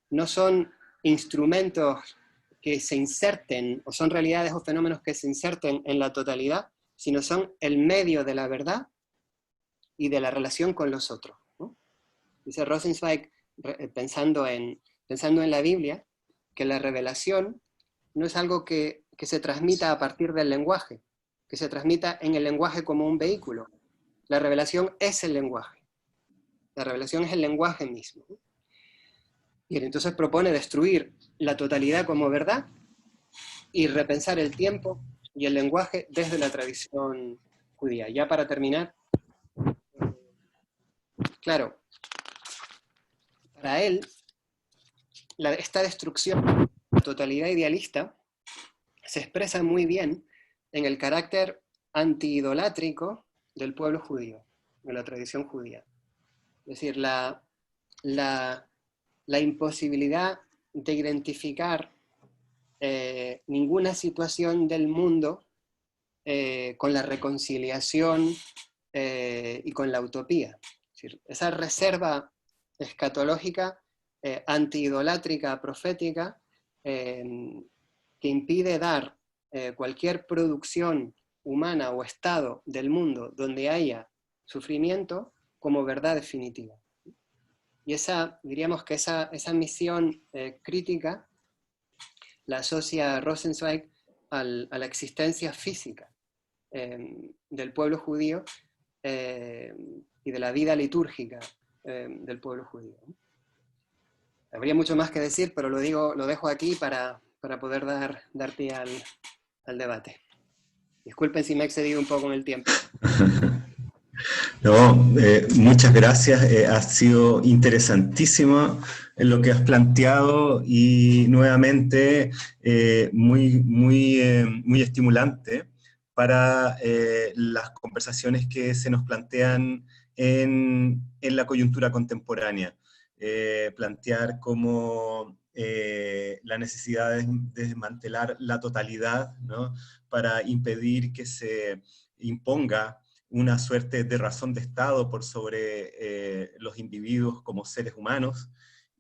no son instrumentos que se inserten, o son realidades o fenómenos que se inserten en la totalidad, sino son el medio de la verdad y de la relación con los otros, ¿no? Dice Rosenzweig, pensando en la Biblia, que la revelación no es algo que se transmita a partir del lenguaje, que se transmita en el lenguaje como un vehículo. La revelación es el lenguaje. La revelación es el lenguaje mismo. Y entonces propone destruir la totalidad como verdad y repensar el tiempo y el lenguaje desde la tradición judía. Ya para terminar, claro, para él, esta destrucción, la totalidad idealista, se expresa muy bien en el carácter anti-idolátrico del pueblo judío, de la tradición judía. Es decir, la imposibilidad de identificar ninguna situación del mundo con la reconciliación y con la utopía. Es decir, esa reserva escatológica, anti-idolátrica, profética, que impide dar cualquier producción humana o estado del mundo donde haya sufrimiento como verdad definitiva. Y diríamos que esa misión crítica la asocia Rosenzweig a la existencia física del pueblo judío y de la vida litúrgica del pueblo judío. Habría mucho más que decir, pero lo dejo aquí para poder dar pie al debate. Disculpen si me he excedido un poco en el tiempo. No, muchas gracias, ha sido interesantísimo lo que has planteado y nuevamente muy estimulante para las conversaciones que se nos plantean en la coyuntura contemporánea. Plantear cómo la necesidad de desmantelar la totalidad, ¿no?, para impedir que se imponga una suerte de razón de Estado por sobre los individuos como seres humanos,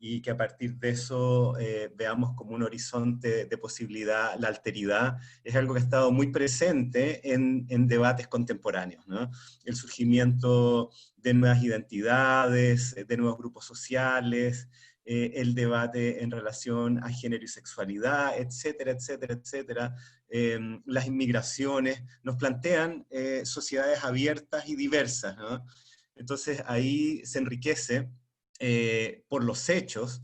y que a partir de eso veamos como un horizonte de posibilidad. La alteridad es algo que ha estado muy presente en debates contemporáneos, ¿no? El surgimiento de nuevas identidades, de nuevos grupos sociales, el debate en relación a género y sexualidad, etcétera, etcétera, etcétera. Las inmigraciones nos plantean sociedades abiertas y diversas, ¿no? Entonces ahí se enriquece por los hechos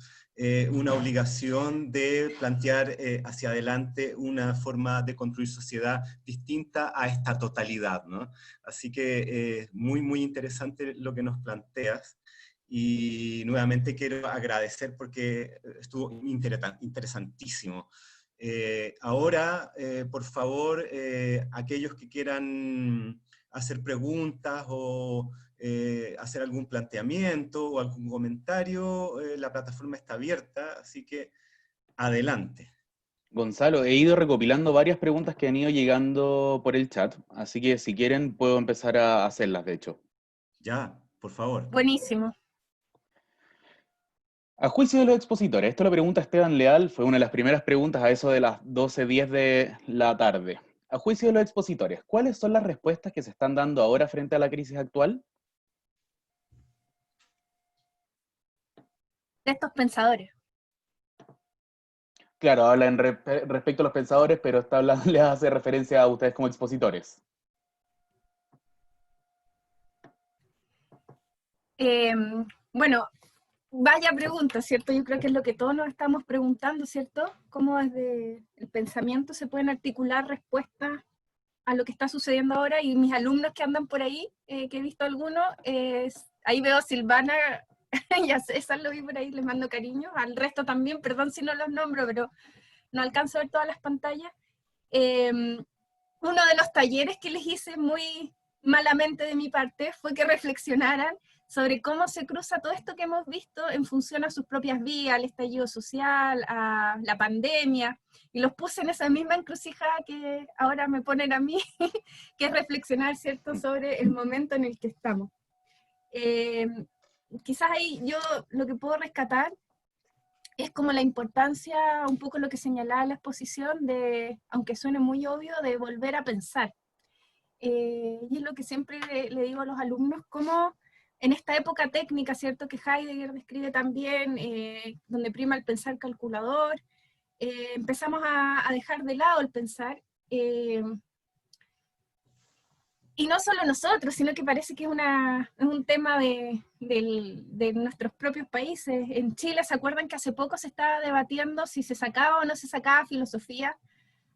una obligación de plantear hacia adelante una forma de construir sociedad distinta a esta totalidad, ¿no? Así que muy, muy interesante lo que nos planteas. Y nuevamente quiero agradecer porque estuvo interesantísimo. Ahora, por favor, aquellos que quieran hacer preguntas o hacer algún planteamiento o algún comentario, la plataforma está abierta, así que adelante. Gonzalo, he ido recopilando varias preguntas que han ido llegando por el chat, así que si quieren puedo empezar a hacerlas, de hecho. Ya, por favor. Buenísimo. A juicio de los expositores, esto lo pregunta Esteban Leal, fue una de las primeras preguntas a eso de las 12:10 de la tarde. A juicio de los expositores, ¿cuáles son las respuestas que se están dando ahora frente a la crisis actual? De estos pensadores. Claro, habla respecto a los pensadores, pero está hablando, le hace referencia a ustedes como expositores. Bueno, vaya pregunta, ¿cierto? Yo creo que es lo que todos nos estamos preguntando, ¿cierto? Cómo desde el pensamiento se pueden articular respuestas a lo que está sucediendo ahora, y mis alumnos que andan por ahí, que he visto algunos, ahí veo a Silvana y a César, lo vi por ahí, les mando cariño, al resto también, perdón si no los nombro, pero no alcanzo a ver todas las pantallas. Uno de los talleres que les hice muy malamente de mi parte fue que reflexionaran sobre cómo se cruza todo esto que hemos visto en función a sus propias vidas, al estallido social, a la pandemia, y los puse en esa misma encrucijada que ahora me ponen a mí, que es reflexionar, ¿cierto?, sobre el momento en el que estamos. Quizás ahí yo lo que puedo rescatar es como la importancia, un poco lo que señalaba la exposición, de, aunque suene muy obvio, de volver a pensar. Y es lo que siempre le digo a los alumnos, como en esta época técnica, ¿cierto?, que Heidegger describe también, donde prima el pensar calculador, empezamos a dejar de lado el pensar, y no solo nosotros, sino que parece que es un tema de nuestros propios países. En Chile, ¿se acuerdan que hace poco se estaba debatiendo si se sacaba o no se sacaba filosofía?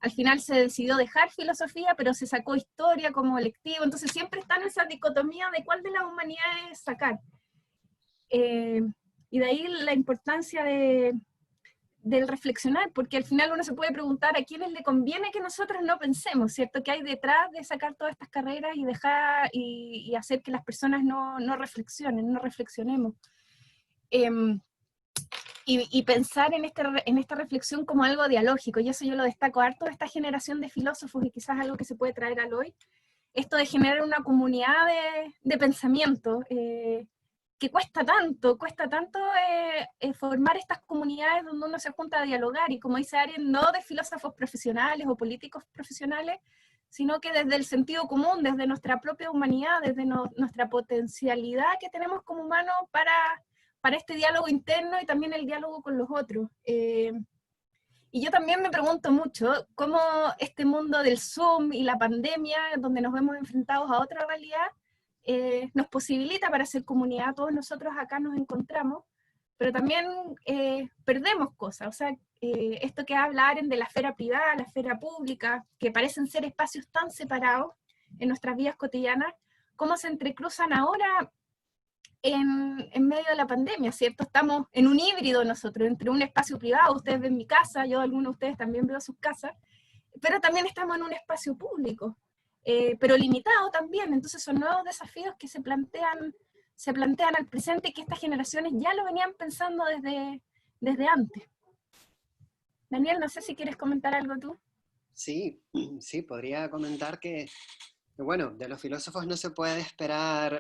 Al final se decidió dejar filosofía, pero se sacó historia como electivo, entonces siempre está en esa dicotomía de cuál de las humanidades sacar. Y de ahí la importancia del reflexionar, porque al final uno se puede preguntar a quiénes le conviene que nosotros no pensemos, ¿cierto? ¿Qué hay detrás de sacar todas estas carreras y dejar y hacer que las personas no reflexionen, no reflexionemos? Y pensar en esta reflexión como algo dialógico, y eso yo lo destaco harto de esta generación de filósofos, y quizás algo que se puede traer al hoy, esto de generar una comunidad de pensamiento, que cuesta tanto formar estas comunidades donde uno se junta a dialogar, y como dice Ariel, no de filósofos profesionales o políticos profesionales, sino que desde el sentido común, desde nuestra propia humanidad, desde nuestra potencialidad que tenemos como humanos para este diálogo interno y también el diálogo con los otros. Y yo también me pregunto mucho cómo este mundo del Zoom y la pandemia, donde nos vemos enfrentados a otra realidad, nos posibilita para hacer comunidad. Todos nosotros acá nos encontramos, pero también perdemos cosas. O sea, esto que habla Aren de la esfera privada, la esfera pública, que parecen ser espacios tan separados en nuestras vidas cotidianas, cómo se entrecruzan ahora en medio de la pandemia, ¿cierto? Estamos en un híbrido nosotros, entre un espacio privado, ustedes ven mi casa, yo algunos de ustedes también veo sus casas, pero también estamos en un espacio público, pero limitado también. Entonces son nuevos desafíos que se plantean al presente, y que estas generaciones ya lo venían pensando desde antes. Daniel, no sé si quieres comentar algo tú. Sí, podría comentar que, bueno, de los filósofos no se puede esperar,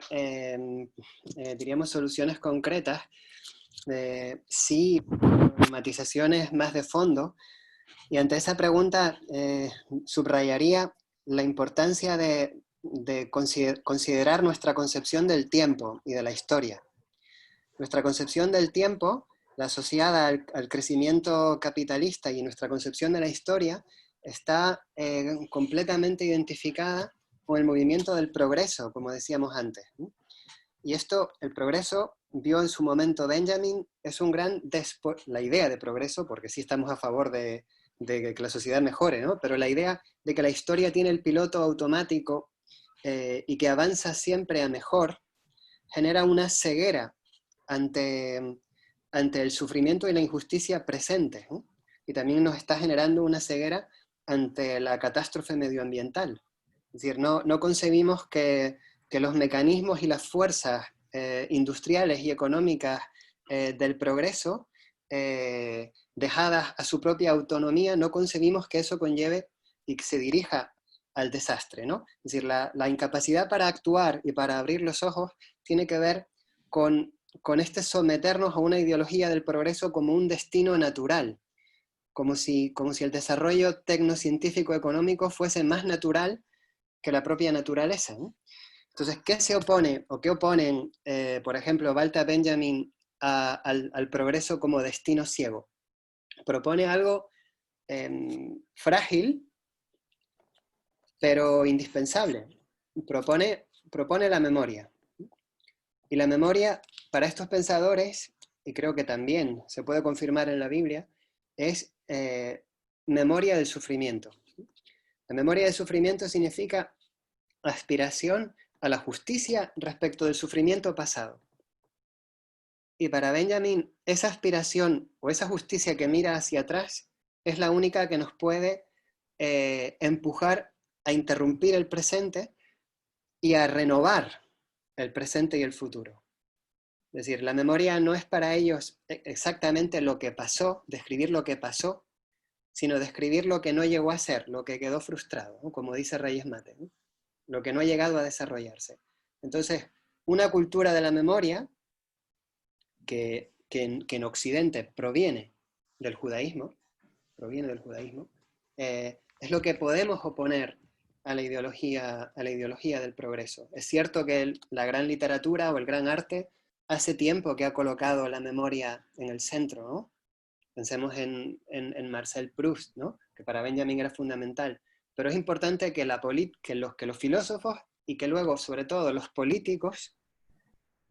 diríamos, soluciones concretas, Sí, matizaciones más de fondo. Y ante esa pregunta subrayaría la importancia de considerar nuestra concepción del tiempo y de la historia. Nuestra concepción del tiempo, la asociada al crecimiento capitalista, y nuestra concepción de la historia está completamente identificada con el movimiento del progreso, como decíamos antes, ¿no? Y esto, el progreso, vio en su momento Benjamin, es un gran la idea de progreso, porque sí estamos a favor de que la sociedad mejore, ¿no? Pero la idea de que la historia tiene el piloto automático y que avanza siempre a mejor, genera una ceguera ante el sufrimiento y la injusticia presentes, ¿no? Y también nos está generando una ceguera ante la catástrofe medioambiental. Es decir, no concebimos que los mecanismos y las fuerzas industriales y económicas del progreso, dejadas a su propia autonomía, no concebimos que eso conlleve y que se dirija al desastre, ¿no? Es decir, la incapacidad para actuar y para abrir los ojos tiene que ver con este someternos a una ideología del progreso como un destino natural, como si el desarrollo tecnocientífico económico fuese más natural que la propia naturaleza, ¿no? Entonces, ¿qué se opone o qué oponen, por ejemplo, Walter Benjamin al progreso como destino ciego? Propone algo frágil, pero indispensable. Propone la memoria. Y la memoria, para estos pensadores, y creo que también se puede confirmar en la Biblia, es memoria del sufrimiento. La memoria del sufrimiento significa aspiración a la justicia respecto del sufrimiento pasado. Y para Benjamin, esa aspiración o esa justicia que mira hacia atrás es la única que nos puede empujar a interrumpir el presente y a renovar el presente y el futuro. Es decir, la memoria no es para ellos exactamente lo que pasó, describir lo que pasó, sino describir lo que no llegó a ser, lo que quedó frustrado, ¿no? Como dice Reyes Mate, ¿no? Lo que no ha llegado a desarrollarse. Entonces, una cultura de la memoria que en Occidente proviene del judaísmo, es lo que podemos oponer a la ideología del progreso. Es cierto que la gran literatura o el gran arte hace tiempo que ha colocado la memoria en el centro, ¿no? Pensemos en Marcel Proust, ¿no? Que para Benjamin era fundamental. Pero es importante que los filósofos y que luego, sobre todo, los políticos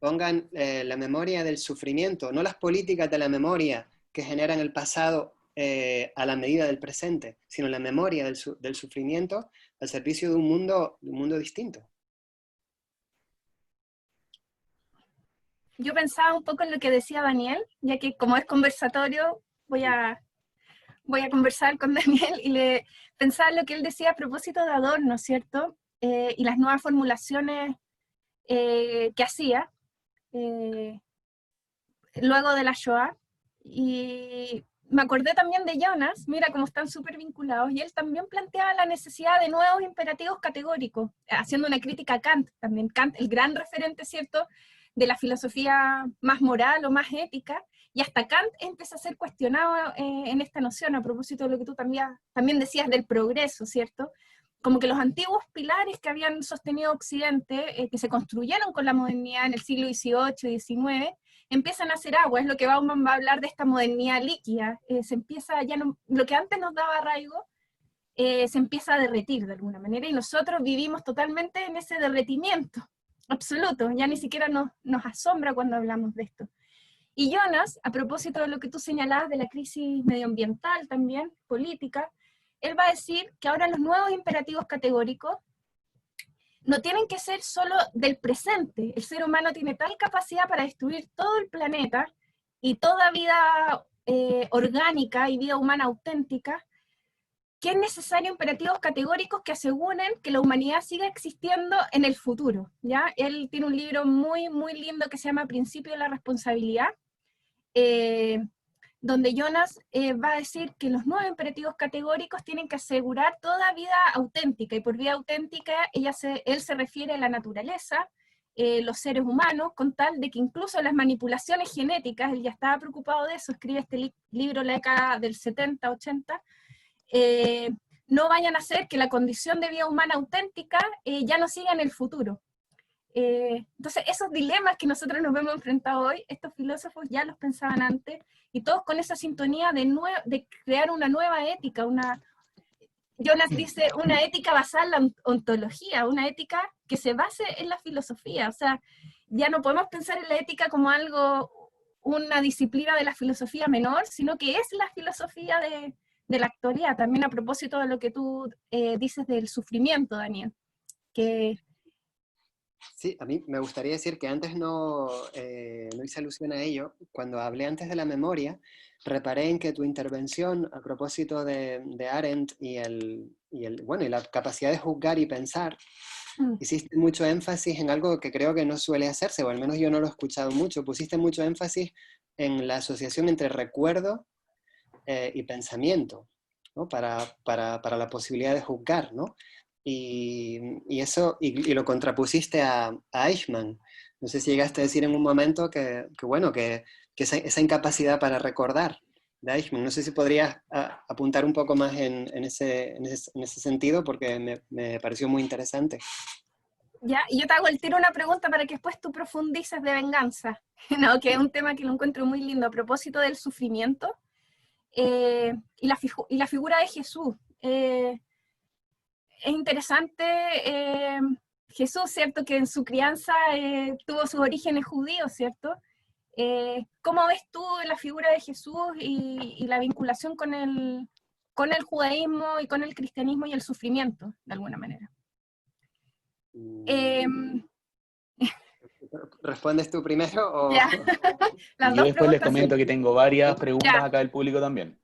pongan la memoria del sufrimiento, no las políticas de la memoria que generan el pasado a la medida del presente, sino la memoria del sufrimiento al servicio de un mundo distinto. Yo pensaba un poco en lo que decía Daniel, ya que como es conversatorio, voy a conversar con Daniel y le pensaba en lo que él decía a propósito de Adorno, ¿cierto? Y las nuevas formulaciones que hacía luego de la Shoah. Y me acordé también de Jonas, mira cómo están súper vinculados, y él también planteaba la necesidad de nuevos imperativos categóricos, haciendo una crítica a Kant, también Kant, el gran referente, ¿cierto?, de la filosofía más moral o más ética, y hasta Kant empieza a ser cuestionado en esta noción, a propósito de lo que tú también decías del progreso, ¿cierto? Como que los antiguos pilares que habían sostenido Occidente, que se construyeron con la modernidad en el siglo XVIII y XIX, empiezan a hacer agua, es lo que Bauman va a hablar de esta modernidad líquida, se empieza, lo que antes nos daba arraigo, se empieza a derretir de alguna manera, y nosotros vivimos totalmente en ese derretimiento absoluto, ya ni siquiera nos asombra cuando hablamos de esto. Y Jonas, a propósito de lo que tú señalabas de la crisis medioambiental también, política, él va a decir que ahora los nuevos imperativos categóricos no tienen que ser solo del presente. El ser humano tiene tal capacidad para destruir todo el planeta y toda vida orgánica y vida humana auténtica, que es necesario imperativos categóricos que aseguren que la humanidad siga existiendo en el futuro, ¿ya? Él tiene un libro muy, muy lindo que se llama Principio de la Responsabilidad, donde Jonas va a decir que los nuevos imperativos categóricos tienen que asegurar toda vida auténtica, y por vida auténtica él se refiere a la naturaleza, los seres humanos, con tal de que incluso las manipulaciones genéticas, él ya estaba preocupado de eso, escribe este libro en la década del 70, 80, no vayan a hacer que la condición de vida humana auténtica ya no siga en el futuro. Entonces, esos dilemas que nosotros nos vemos enfrentados hoy, estos filósofos ya los pensaban antes, y todos con esa sintonía de crear una nueva ética, Jonas dice, una ética basada en la ontología, una ética que se base en la filosofía. O sea, ya no podemos pensar en la ética como algo, una disciplina de la filosofía menor, sino que es la filosofía de la actualidad. También a propósito de lo que tú dices del sufrimiento, Daniel, que... Sí, a mí me gustaría decir que antes no hice alusión a ello. Cuando hablé antes de la memoria, reparé en que tu intervención a propósito de Arendt y la capacidad de juzgar y pensar, hiciste mucho énfasis en algo que creo que no suele hacerse, o al menos yo no lo he escuchado mucho. Pusiste mucho énfasis en la asociación entre recuerdo y pensamiento, ¿no? Para la posibilidad de juzgar, ¿no? Y eso, y lo contrapusiste a Eichmann. No sé si llegaste a decir en un momento que esa incapacidad para recordar de Eichmann, no sé si podrías apuntar un poco más en ese sentido, porque me pareció muy interesante. Ya, y yo te hago el tiro una pregunta para que después tú profundices de venganza, ¿no? Que es un tema que lo encuentro muy lindo a propósito del sufrimiento y la figura de Jesús. Es interesante, Jesús, ¿cierto? Que en su crianza tuvo sus orígenes judíos, ¿cierto? ¿Cómo ves tú la figura de Jesús y la vinculación con el judaísmo y con el cristianismo y el sufrimiento, de alguna manera? ¿Respondes tú primero? O... Ya. Y yo después les comento que tengo varias preguntas ya. acá del público también.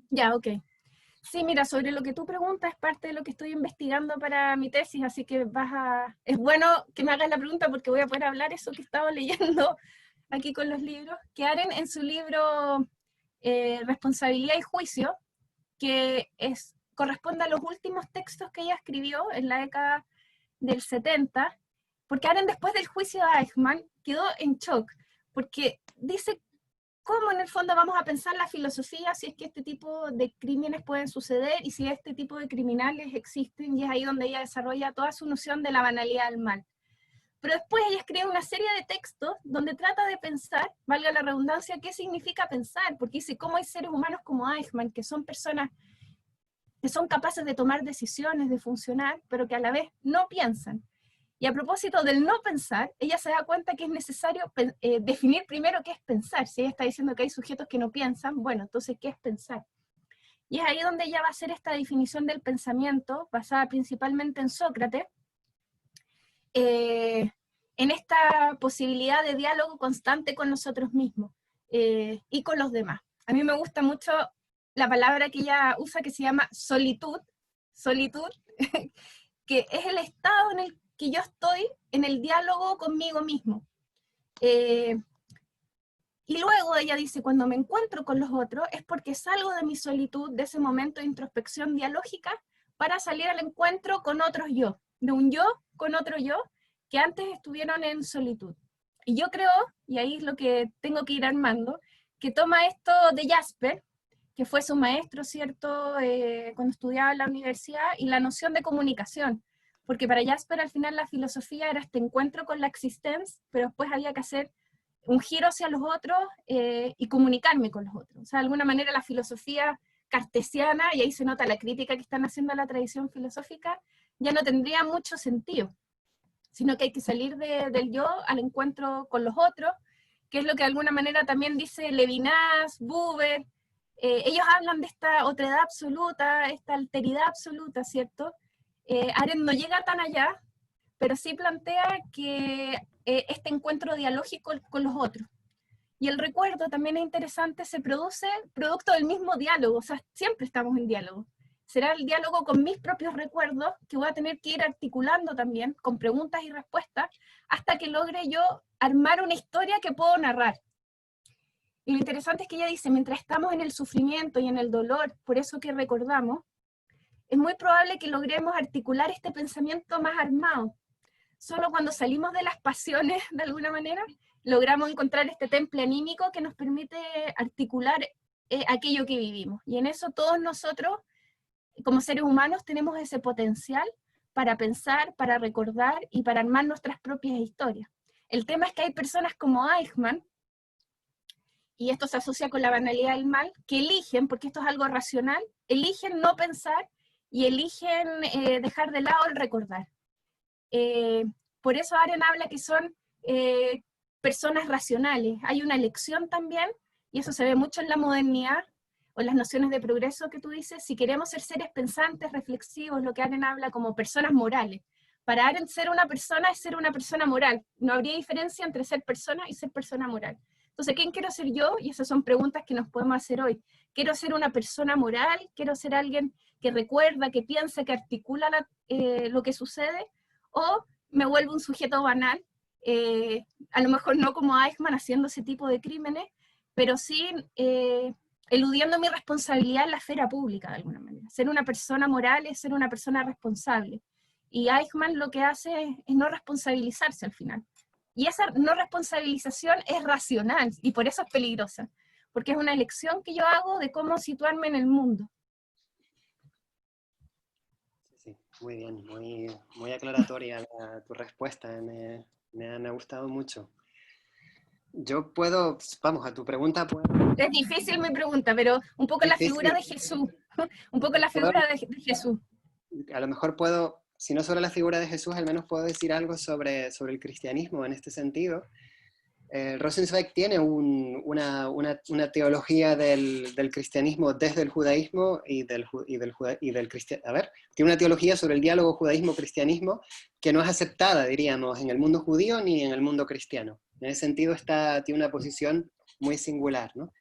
Ya, ok. Sí, mira, sobre lo que tú preguntas es parte de lo que estoy investigando para mi tesis, así que es bueno que me hagas la pregunta porque voy a poder hablar eso que estaba leyendo aquí con los libros. Que Arendt en su libro Responsabilidad y Juicio, que corresponde a los últimos textos que ella escribió en la década del 70, porque Arendt después del juicio de Eichmann quedó en shock, porque dice, ¿cómo en el fondo vamos a pensar la filosofía si es que este tipo de crímenes pueden suceder y si este tipo de criminales existen? Y es ahí donde ella desarrolla toda su noción de la banalidad del mal. Pero después ella escribe una serie de textos donde trata de pensar, valga la redundancia, qué significa pensar, porque dice cómo hay seres humanos como Eichmann, que son personas que son capaces de tomar decisiones, de funcionar, pero que a la vez no piensan. Y a propósito del no pensar, ella se da cuenta que es necesario definir primero qué es pensar. Si ella está diciendo que hay sujetos que no piensan, bueno, entonces, ¿qué es pensar? Y es ahí donde ella va a hacer esta definición del pensamiento, basada principalmente en Sócrates, en esta posibilidad de diálogo constante con nosotros mismos y con los demás. A mí me gusta mucho la palabra que ella usa, que se llama solitud, que es el estado en el que yo estoy en el diálogo conmigo mismo. Y luego ella dice, cuando me encuentro con los otros es porque salgo de mi solitud, de ese momento de introspección dialógica, para salir al encuentro con otros yo, de un yo con otro yo, que antes estuvieron en solitud. Y yo creo, y ahí es lo que tengo que ir armando, que toma esto de Jasper, que fue su maestro, ¿cierto?, cuando estudiaba en la universidad, y la noción de comunicación. Porque para Jasper al final la filosofía era este encuentro con la existencia, pero después había que hacer un giro hacia los otros y comunicarme con los otros. O sea, de alguna manera la filosofía cartesiana, y ahí se nota la crítica que están haciendo a la tradición filosófica, ya no tendría mucho sentido, sino que hay que salir del yo al encuentro con los otros, que es lo que de alguna manera también dice Levinas, Buber. Ellos hablan de esta otredad absoluta, esta alteridad absoluta, ¿cierto? Arendt no llega tan allá, pero sí plantea que este encuentro dialógico con los otros. Y el recuerdo también es interesante, se produce producto del mismo diálogo, o sea, siempre estamos en diálogo. Será el diálogo con mis propios recuerdos que voy a tener que ir articulando también, con preguntas y respuestas, hasta que logre yo armar una historia que puedo narrar. Y lo interesante es que ella dice, mientras estamos en el sufrimiento y en el dolor, por eso que recordamos, es muy probable que logremos articular este pensamiento más armado, solo cuando salimos de las pasiones, de alguna manera, logramos encontrar este temple anímico que nos permite articular aquello que vivimos. Y en eso todos nosotros, como seres humanos, tenemos ese potencial para pensar, para recordar y para armar nuestras propias historias. El tema es que hay personas como Eichmann, y esto se asocia con la banalidad del mal, que eligen, porque esto es algo racional, eligen no pensar y eligen dejar de lado el recordar. Por eso Arendt habla que son personas racionales. Hay una elección también, y eso se ve mucho en la modernidad, o en las nociones de progreso que tú dices, si queremos ser seres pensantes, reflexivos, lo que Arendt habla como personas morales. Para Arendt ser una persona es ser una persona moral. No habría diferencia entre ser persona y ser persona moral. Entonces, ¿quién quiero ser yo? Y esas son preguntas que nos podemos hacer hoy. ¿Quiero ser una persona moral? ¿Quiero ser alguien que recuerda, que piensa, que articula lo que sucede? ¿O me vuelvo un sujeto banal? A lo mejor no como Eichmann haciendo ese tipo de crímenes, pero sí eludiendo mi responsabilidad en la esfera pública de alguna manera. Ser una persona moral es ser una persona responsable. Y Eichmann lo que hace es no responsabilizarse al final. Y esa no responsabilización es racional, y por eso es peligrosa, porque es una elección que yo hago de cómo situarme en el mundo. Sí, muy bien, muy aclaratoria tu respuesta, me ha gustado mucho. Yo puedo, vamos, a tu pregunta puedo... Es difícil mi pregunta, pero un poco la figura de Jesús, un poco la figura de Jesús. A lo mejor puedo, si no sobre la figura de Jesús, al menos puedo decir algo sobre el cristianismo en este sentido. Rosenzweig tiene una teología del cristianismo desde el judaísmo tiene una teología sobre el diálogo judaísmo-cristianismo que no es aceptada, diríamos, en el mundo judío ni en el mundo cristiano. En ese sentido tiene una posición muy singular, ¿no?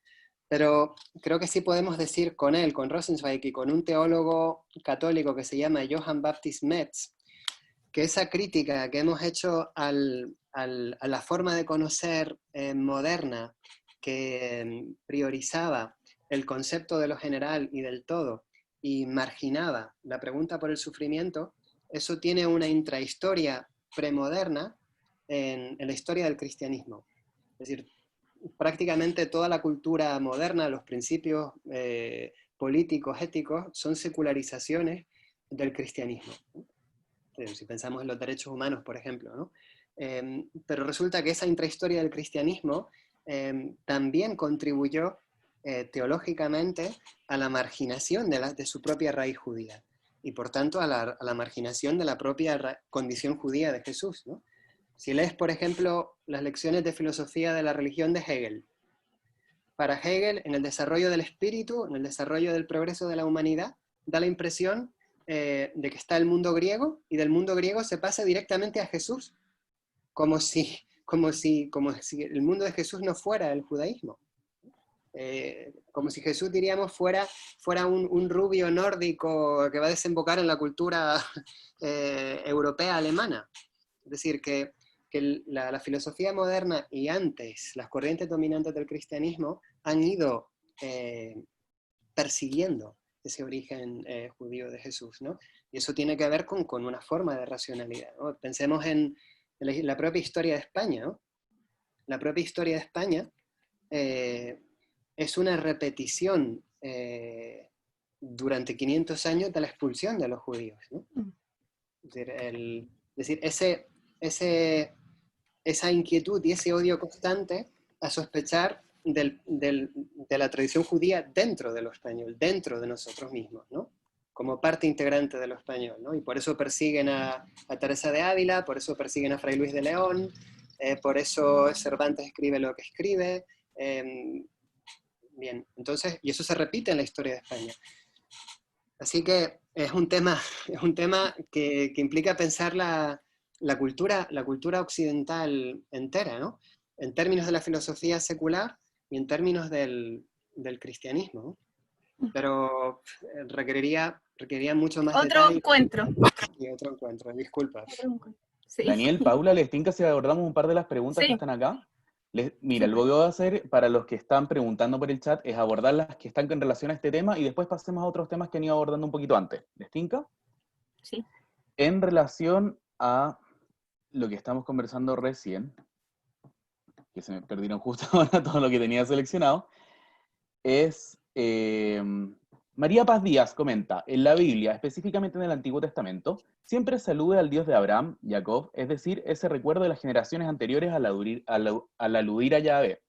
Pero creo que sí podemos decir con él, con Rosenzweig y con un teólogo católico que se llama Johann Baptist Metz, que esa crítica que hemos hecho a la forma de conocer moderna, que priorizaba el concepto de lo general y del todo, y marginaba la pregunta por el sufrimiento, eso tiene una intrahistoria premoderna en la historia del cristianismo. Es decir, prácticamente toda la cultura moderna, los principios políticos, éticos, son secularizaciones del cristianismo. Si pensamos en los derechos humanos, por ejemplo, ¿no? Pero resulta que esa intrahistoria del cristianismo también contribuyó teológicamente a la marginación de su propia raíz judía, y por tanto a la marginación de la propia condición judía de Jesús, ¿no? Si lees, por ejemplo, las lecciones de filosofía de la religión de Hegel, para Hegel, en el desarrollo del espíritu, en el desarrollo del progreso de la humanidad, da la impresión de que está el mundo griego, y del mundo griego se pasa directamente a Jesús, como si el mundo de Jesús no fuera el judaísmo. Como si Jesús, diríamos, fuera un rubio nórdico que va a desembocar en la cultura europea alemana. Es decir, que la filosofía moderna y antes las corrientes dominantes del cristianismo han ido persiguiendo ese origen judío de Jesús, ¿no? Y eso tiene que ver con una forma de racionalidad, ¿no? Pensemos en la propia historia de España, ¿no? La propia historia de España es una repetición durante 500 años de la expulsión de los judíos, ¿no? Es decir, esa inquietud y ese odio constante a sospechar de la tradición judía dentro de lo español, dentro de nosotros mismos, ¿no? Como parte integrante de lo español, ¿no? Y por eso persiguen a Teresa de Ávila, por eso persiguen a Fray Luis de León, por eso Cervantes escribe lo que escribe. Bien, entonces, y eso se repite en la historia de España. Así que es un tema que implica pensar la cultura occidental entera, ¿no? En términos de la filosofía secular y en términos del cristianismo, ¿no? Pero requeriría mucho más Otro detalle. encuentro. Y otro encuentro, disculpa. Sí. Daniel, Paula, ¿les tinca si abordamos un par de las preguntas que están acá? Mira, lo que voy a hacer para los que están preguntando por el chat es abordar las que están en relación a este tema y después pasemos a otros temas que han ido abordando un poquito antes. ¿Les tinca? Sí. En relación a lo que estamos conversando recién, que se me perdieron justo ahora todo lo que tenía seleccionado, es María Paz Díaz comenta, en la Biblia, específicamente en el Antiguo Testamento, siempre se alude al Dios de Abraham, Jacob, es decir, ese recuerdo de las generaciones anteriores al aludir a Yahvé.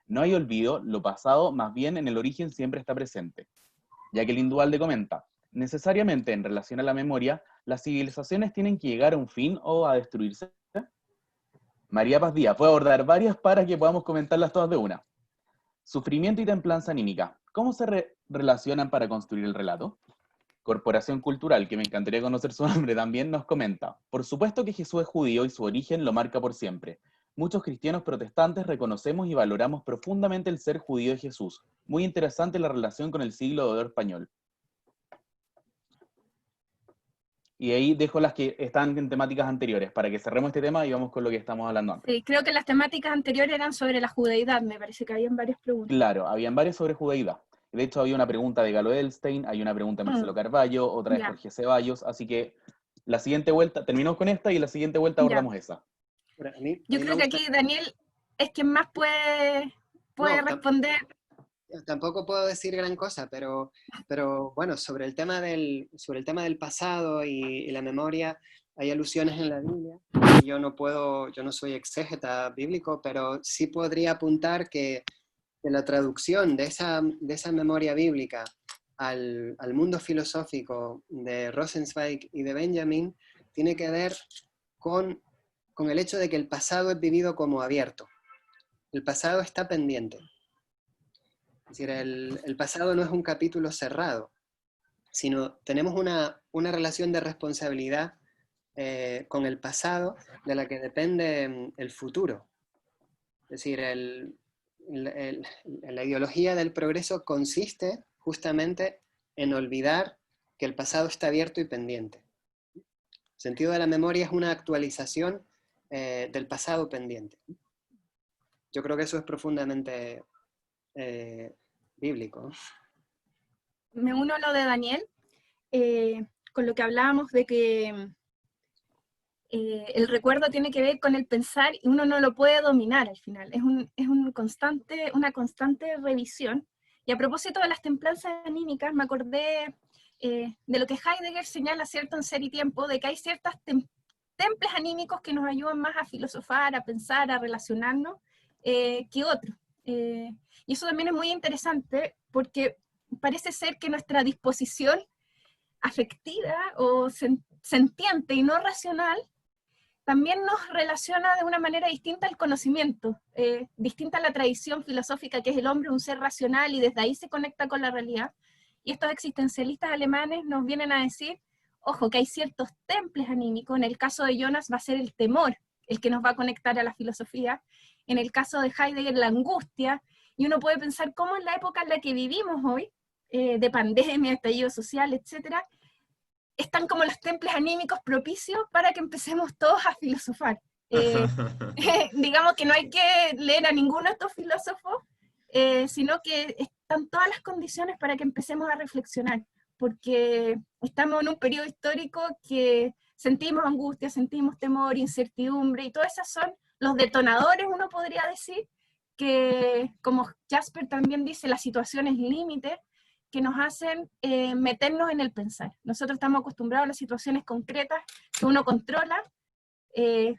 No hay olvido, lo pasado, más bien en el origen siempre está presente. Ya que el Indualde comenta, necesariamente en relación a la memoria, las civilizaciones tienen que llegar a un fin o a destruirse. María Paz Díaz puede abordar varias para que podamos comentarlas todas de una. Sufrimiento y templanza anímica. ¿Cómo se relacionan para construir el relato? Corporación Cultural, que me encantaría conocer su nombre también, nos comenta. Por supuesto que Jesús es judío y su origen lo marca por siempre. Muchos cristianos protestantes reconocemos y valoramos profundamente el ser judío de Jesús. Muy interesante la relación con el siglo de oro español. Y ahí dejo las que están en temáticas anteriores, para que cerremos este tema y vamos con lo que estamos hablando antes. Sí, creo que las temáticas anteriores eran sobre la judeidad, me parece que habían varias preguntas. Claro, habían varias sobre judeidad. De hecho, había una pregunta de Galo Edelstein, hay una pregunta de Marcelo Carballo, otra de Jorge Ceballos, así que la siguiente vuelta, terminamos con esta y la siguiente vuelta abordamos esa. Yo creo que aquí Daniel es quien más puede responder. Tampoco puedo decir gran cosa, pero bueno, sobre el tema del pasado y la memoria, hay alusiones en la Biblia. Yo no soy exégeta bíblico, pero sí podría apuntar que la traducción de esa memoria bíblica al mundo filosófico de Rosenzweig y de Benjamin tiene que ver con el hecho de que el pasado es vivido como abierto. El pasado está pendiente. Es decir, el pasado no es un capítulo cerrado, sino tenemos una relación de responsabilidad con el pasado de la que depende el futuro. Es decir, la ideología del progreso consiste justamente en olvidar que el pasado está abierto y pendiente. El sentido de la memoria es una actualización del pasado pendiente. Yo creo que eso es profundamente bíblico. Me uno a lo de Daniel, con lo que hablábamos de que el recuerdo tiene que ver con el pensar y uno no lo puede dominar al final, es una constante revisión. Y a propósito de las templanzas anímicas, me acordé de lo que Heidegger señala, ¿cierto?, en Ser y Tiempo, de que hay ciertos temples anímicos que nos ayudan más a filosofar, a pensar, a relacionarnos, que otros. Y eso también es muy interesante porque parece ser que nuestra disposición afectiva o sentiente y no racional también nos relaciona de una manera distinta al conocimiento, distinta a la tradición filosófica que es el hombre un ser racional y desde ahí se conecta con la realidad. Y estos existencialistas alemanes nos vienen a decir, ojo, que hay ciertos temples anímicos. En el caso de Jonas va a ser el temor el que nos va a conectar a la filosofía. En el caso de Heidegger, la angustia. Y uno puede pensar cómo en la época en la que vivimos hoy, de pandemia, estallido social, etcétera, están como los templos anímicos propicios para que empecemos todos a filosofar. Digamos que no hay que leer a ninguno de estos filósofos, sino que están todas las condiciones para que empecemos a reflexionar, porque estamos en un periodo histórico que sentimos angustia, sentimos temor, incertidumbre, y todas esas son los detonadores, uno podría decir, que como Jasper también dice, las situaciones límite, que nos hacen meternos en el pensar. Nosotros estamos acostumbrados a las situaciones concretas que uno controla,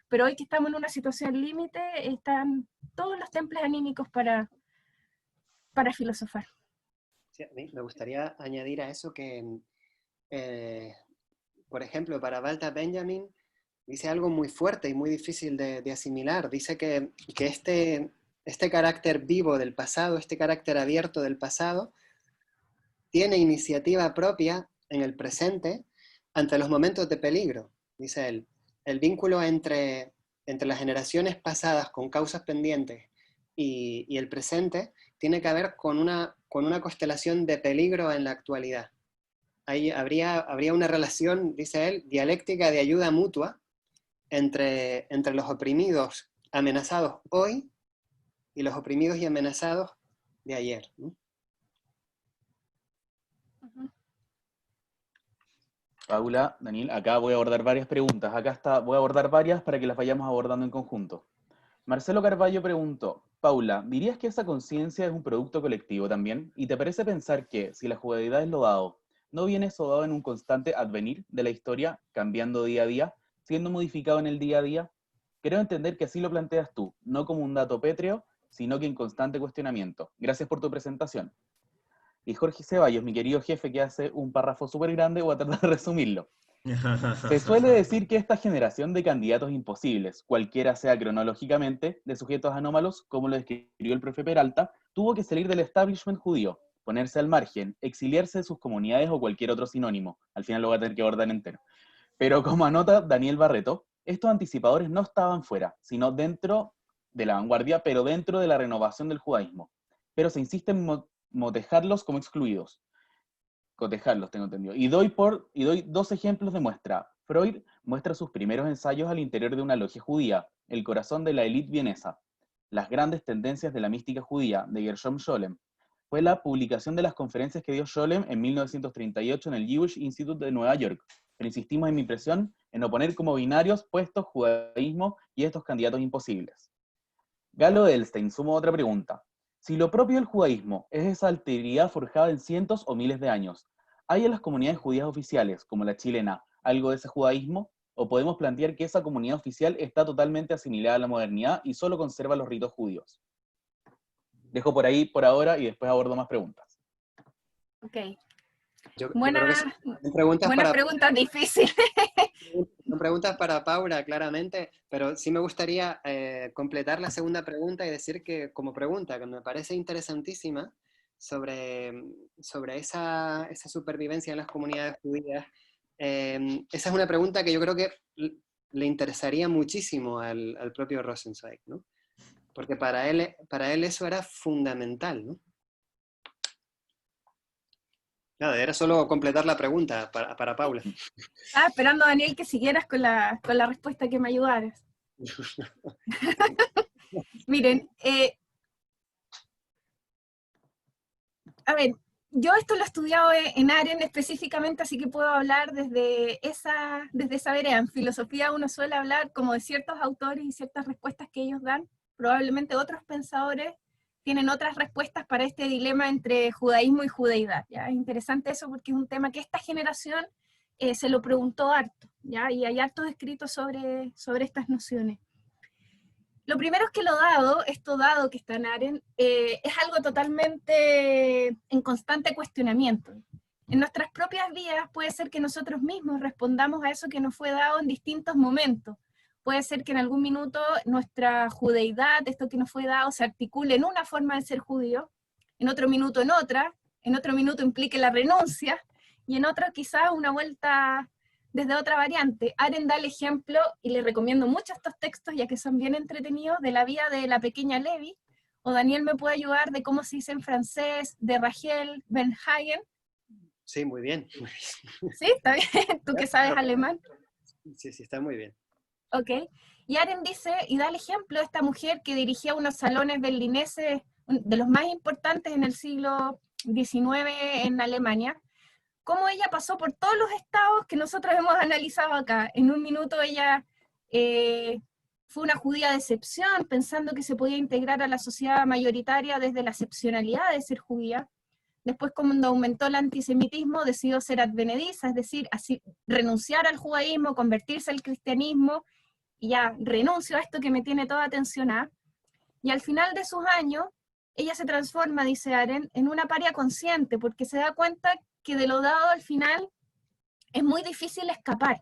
pero hoy que estamos en una situación límite, están todos los templos anímicos para filosofar. Sí, a mí me gustaría añadir a eso que, por ejemplo, para Walter Benjamin dice algo muy fuerte y muy difícil de asimilar. Dice que este carácter vivo del pasado, este carácter abierto del pasado, tiene iniciativa propia en el presente ante los momentos de peligro, dice él. El vínculo entre las generaciones pasadas con causas pendientes y el presente tiene que ver con una constelación de peligro en la actualidad. Ahí habría una relación, dice él, dialéctica de ayuda mutua entre los oprimidos amenazados hoy y los oprimidos y amenazados de ayer, ¿no? Paula, Daniel, acá voy a abordar varias preguntas. Voy a abordar varias para que las vayamos abordando en conjunto. Marcelo Carballo preguntó, Paula, ¿dirías que esa conciencia es un producto colectivo también? ¿Y te parece pensar que, si la jugabilidad es lo dado, no viene eso dado en un constante advenir de la historia, cambiando día a día, siendo modificado en el día a día? Creo entender que así lo planteas tú, no como un dato pétreo, sino que en constante cuestionamiento. Gracias por tu presentación. Y Jorge Ceballos, mi querido jefe, que hace un párrafo súper grande, voy a tratar de resumirlo. Se suele decir que esta generación de candidatos imposibles, cualquiera sea cronológicamente, de sujetos anómalos, como lo describió el profe Peralta, tuvo que salir del establishment judío, ponerse al margen, exiliarse de sus comunidades o cualquier otro sinónimo. Al final lo voy a tener que abordar entero. Pero como anota Daniel Barreto, estos anticipadores no estaban fuera, sino dentro de la vanguardia, pero dentro de la renovación del judaísmo. Pero se insiste en motejarlos como excluidos. Cotejarlos, tengo entendido. Y doy dos ejemplos de muestra. Freud muestra sus primeros ensayos al interior de una logia judía, el corazón de la élite vienesa. Las grandes tendencias de la mística judía, de Gershom Scholem. Fue la publicación de las conferencias que dio Scholem en 1938 en el Jewish Institute de Nueva York. Pero insistimos en mi impresión en oponer como binarios puestos judaísmo y estos candidatos imposibles. Galo Elstein suma otra pregunta. Si lo propio del judaísmo es esa alteridad forjada en cientos o miles de años, ¿hay en las comunidades judías oficiales, como la chilena, algo de ese judaísmo? ¿O podemos plantear que esa comunidad oficial está totalmente asimilada a la modernidad y solo conserva los ritos judíos? Dejo por ahí por ahora y después abordo más preguntas. Ok. Yo creo que Buenas preguntas difíciles. Son preguntas para Paula, claramente, pero sí me gustaría completar la segunda pregunta y decir que, como pregunta, que me parece interesantísima, sobre esa supervivencia en las comunidades judías, esa es una pregunta que yo creo que le interesaría muchísimo al propio Rosenzweig, ¿no? Porque para él eso era fundamental, ¿no? Nada, era solo completar la pregunta para Paula. Estaba esperando, Daniel, que siguieras con la respuesta, que me ayudaras. Miren, a ver, yo esto lo he estudiado en Aren específicamente, así que puedo hablar desde esa vereda. En filosofía uno suele hablar como de ciertos autores y ciertas respuestas que ellos dan. Probablemente otros pensadores tienen otras respuestas para este dilema entre judaísmo y judeidad. ¿Ya? Es interesante eso porque es un tema que esta generación se lo preguntó harto, ¿ya? Y hay hartos escritos sobre estas nociones. Lo primero es que esto dado que está en Aren, es algo totalmente en constante cuestionamiento. En nuestras propias vidas puede ser que nosotros mismos respondamos a eso que nos fue dado en distintos momentos. Puede ser que en algún minuto nuestra judeidad, esto que nos fue dado, se articule en una forma de ser judío, en otro minuto en otra, en otro minuto implique la renuncia, y en otro quizás una vuelta desde otra variante. Aren da el ejemplo, y le recomiendo mucho estos textos, ya que son bien entretenidos, de la vida de la pequeña Levi, o Daniel me puede ayudar de cómo se dice en francés, de Rachel Benhagen. Sí, muy bien. ¿Sí? ¿Está bien? ¿Tú que sabes alemán? Sí, está muy bien. Ok. Y Aren dice, y da el ejemplo de esta mujer que dirigía unos salones berlineses, de los más importantes en el siglo XIX en Alemania, cómo ella pasó por todos los estados que nosotros hemos analizado acá. En un minuto ella fue una judía de excepción, pensando que se podía integrar a la sociedad mayoritaria desde la excepcionalidad de ser judía. Después, cuando aumentó el antisemitismo, decidió ser advenediza, es decir, así, renunciar al judaísmo, convertirse al cristianismo, y ya renuncio a esto que me tiene toda tensionada. Y al final de sus años, ella se transforma, dice Aren, en una paria consciente, porque se da cuenta que de lo dado al final es muy difícil escapar,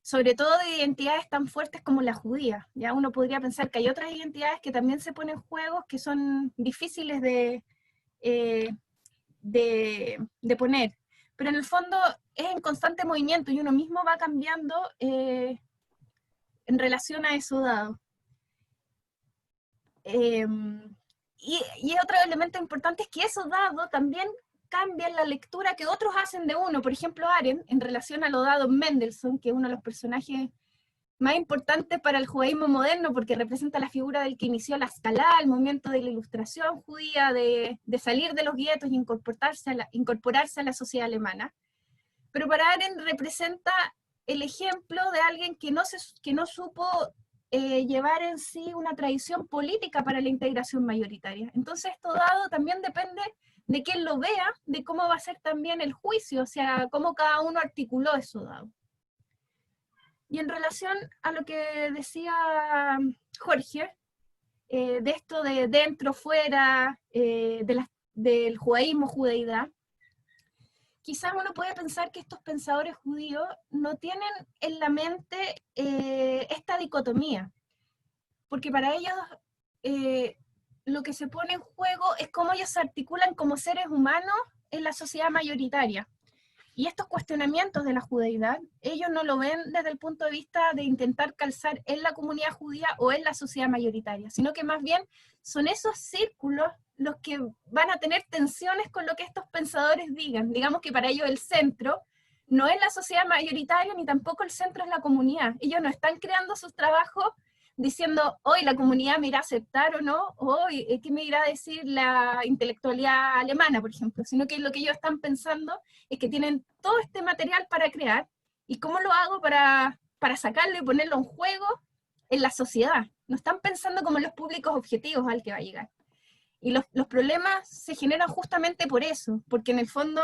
sobre todo de identidades tan fuertes como la judía. Ya uno podría pensar que hay otras identidades que también se ponen en juego, que son difíciles de poner, pero en el fondo es en constante movimiento y uno mismo va cambiando en relación a eso dado. Y otro elemento importante es que eso dado también cambia la lectura que otros hacen de uno. Por ejemplo, Aren, en relación a lo dado en Mendelssohn, que es uno de los personajes más importantes para el judaísmo moderno, porque representa la figura del que inició la escalada, el movimiento de la ilustración judía, de salir de los guetos y incorporarse a la sociedad alemana. Pero para Arendt representa el ejemplo de alguien que no supo llevar en sí una tradición política para la integración mayoritaria. Entonces esto dado también depende de quién lo vea, de cómo va a ser también el juicio, o sea, cómo cada uno articuló eso dado. Y en relación a lo que decía Jorge, de esto de dentro, fuera, del judaísmo, judeidad, quizás uno puede pensar que estos pensadores judíos no tienen en la mente esta dicotomía, porque para ellos lo que se pone en juego es cómo ellos se articulan como seres humanos en la sociedad mayoritaria. Y estos cuestionamientos de la judeidad, ellos no lo ven desde el punto de vista de intentar calzar en la comunidad judía o en la sociedad mayoritaria, sino que más bien son esos círculos los que van a tener tensiones con lo que estos pensadores digan. Digamos que para ellos el centro no es la sociedad mayoritaria, ni tampoco el centro es la comunidad. Ellos no están creando sus trabajos diciendo, hoy la comunidad me irá a aceptar o no, hoy qué me irá a decir la intelectualidad alemana, por ejemplo, sino que lo que ellos están pensando es que tienen todo este material para crear, y cómo lo hago para sacarlo y ponerlo en juego en la sociedad. No están pensando como en los públicos objetivos al que va a llegar. Y los problemas se generan justamente por eso, porque en el fondo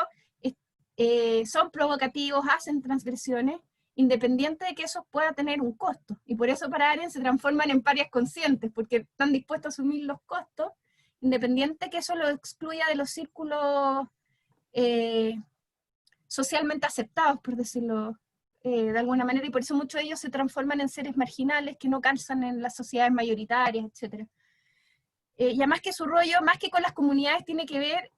son provocativos, hacen transgresiones, independiente de que eso pueda tener un costo. Y por eso para Arendt se transforman en parias conscientes, porque están dispuestos a asumir los costos, independiente que eso lo excluya de los círculos socialmente aceptados, por decirlo de alguna manera, y por eso muchos de ellos se transforman en seres marginales que no calzan en las sociedades mayoritarias, etc. Y además que su rollo, más que con las comunidades, tiene que ver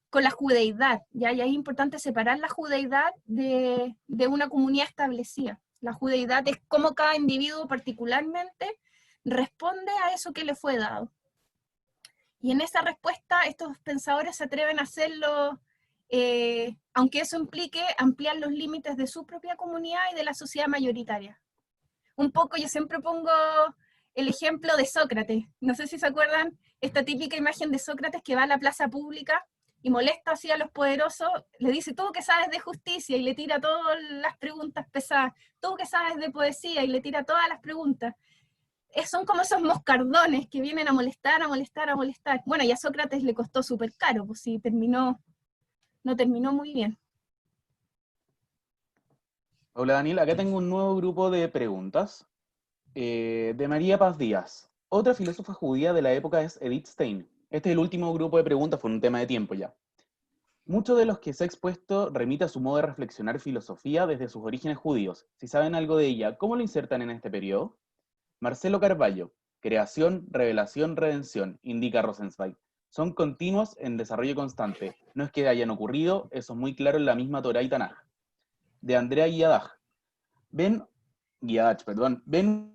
con la judeidad, ¿ya? Y ahí es importante separar la judeidad de una comunidad establecida. La judeidad es cómo cada individuo particularmente responde a eso que le fue dado. Y en esa respuesta estos pensadores se atreven a hacerlo, aunque eso implique ampliar los límites de su propia comunidad y de la sociedad mayoritaria. Un poco yo siempre pongo el ejemplo de Sócrates. No sé si se acuerdan esta típica imagen de Sócrates que va a la plaza pública y molesta así a los poderosos, le dice, tú que sabes de justicia, y le tira todas las preguntas pesadas, tú que sabes de poesía, y le tira todas las preguntas. Son como esos moscardones que vienen a molestar, a molestar, a molestar. Bueno, y a Sócrates le costó súper caro, pues sí, no terminó muy bien. Hola Daniel, acá tengo un nuevo grupo de preguntas. De María Paz Díaz. Otra filósofa judía de la época es Edith Stein. Este es el último grupo de preguntas, fue un tema de tiempo ya. Muchos de los que se ha expuesto remite a su modo de reflexionar filosofía desde sus orígenes judíos. Si saben algo de ella, ¿cómo lo insertan en este periodo? Marcelo Carballo. Creación, revelación, redención, indica Rosenzweig. Son continuos en desarrollo constante. No es que hayan ocurrido, eso es muy claro en la misma Torá y Tanaj. De Andrea Guiadach. ¿Ven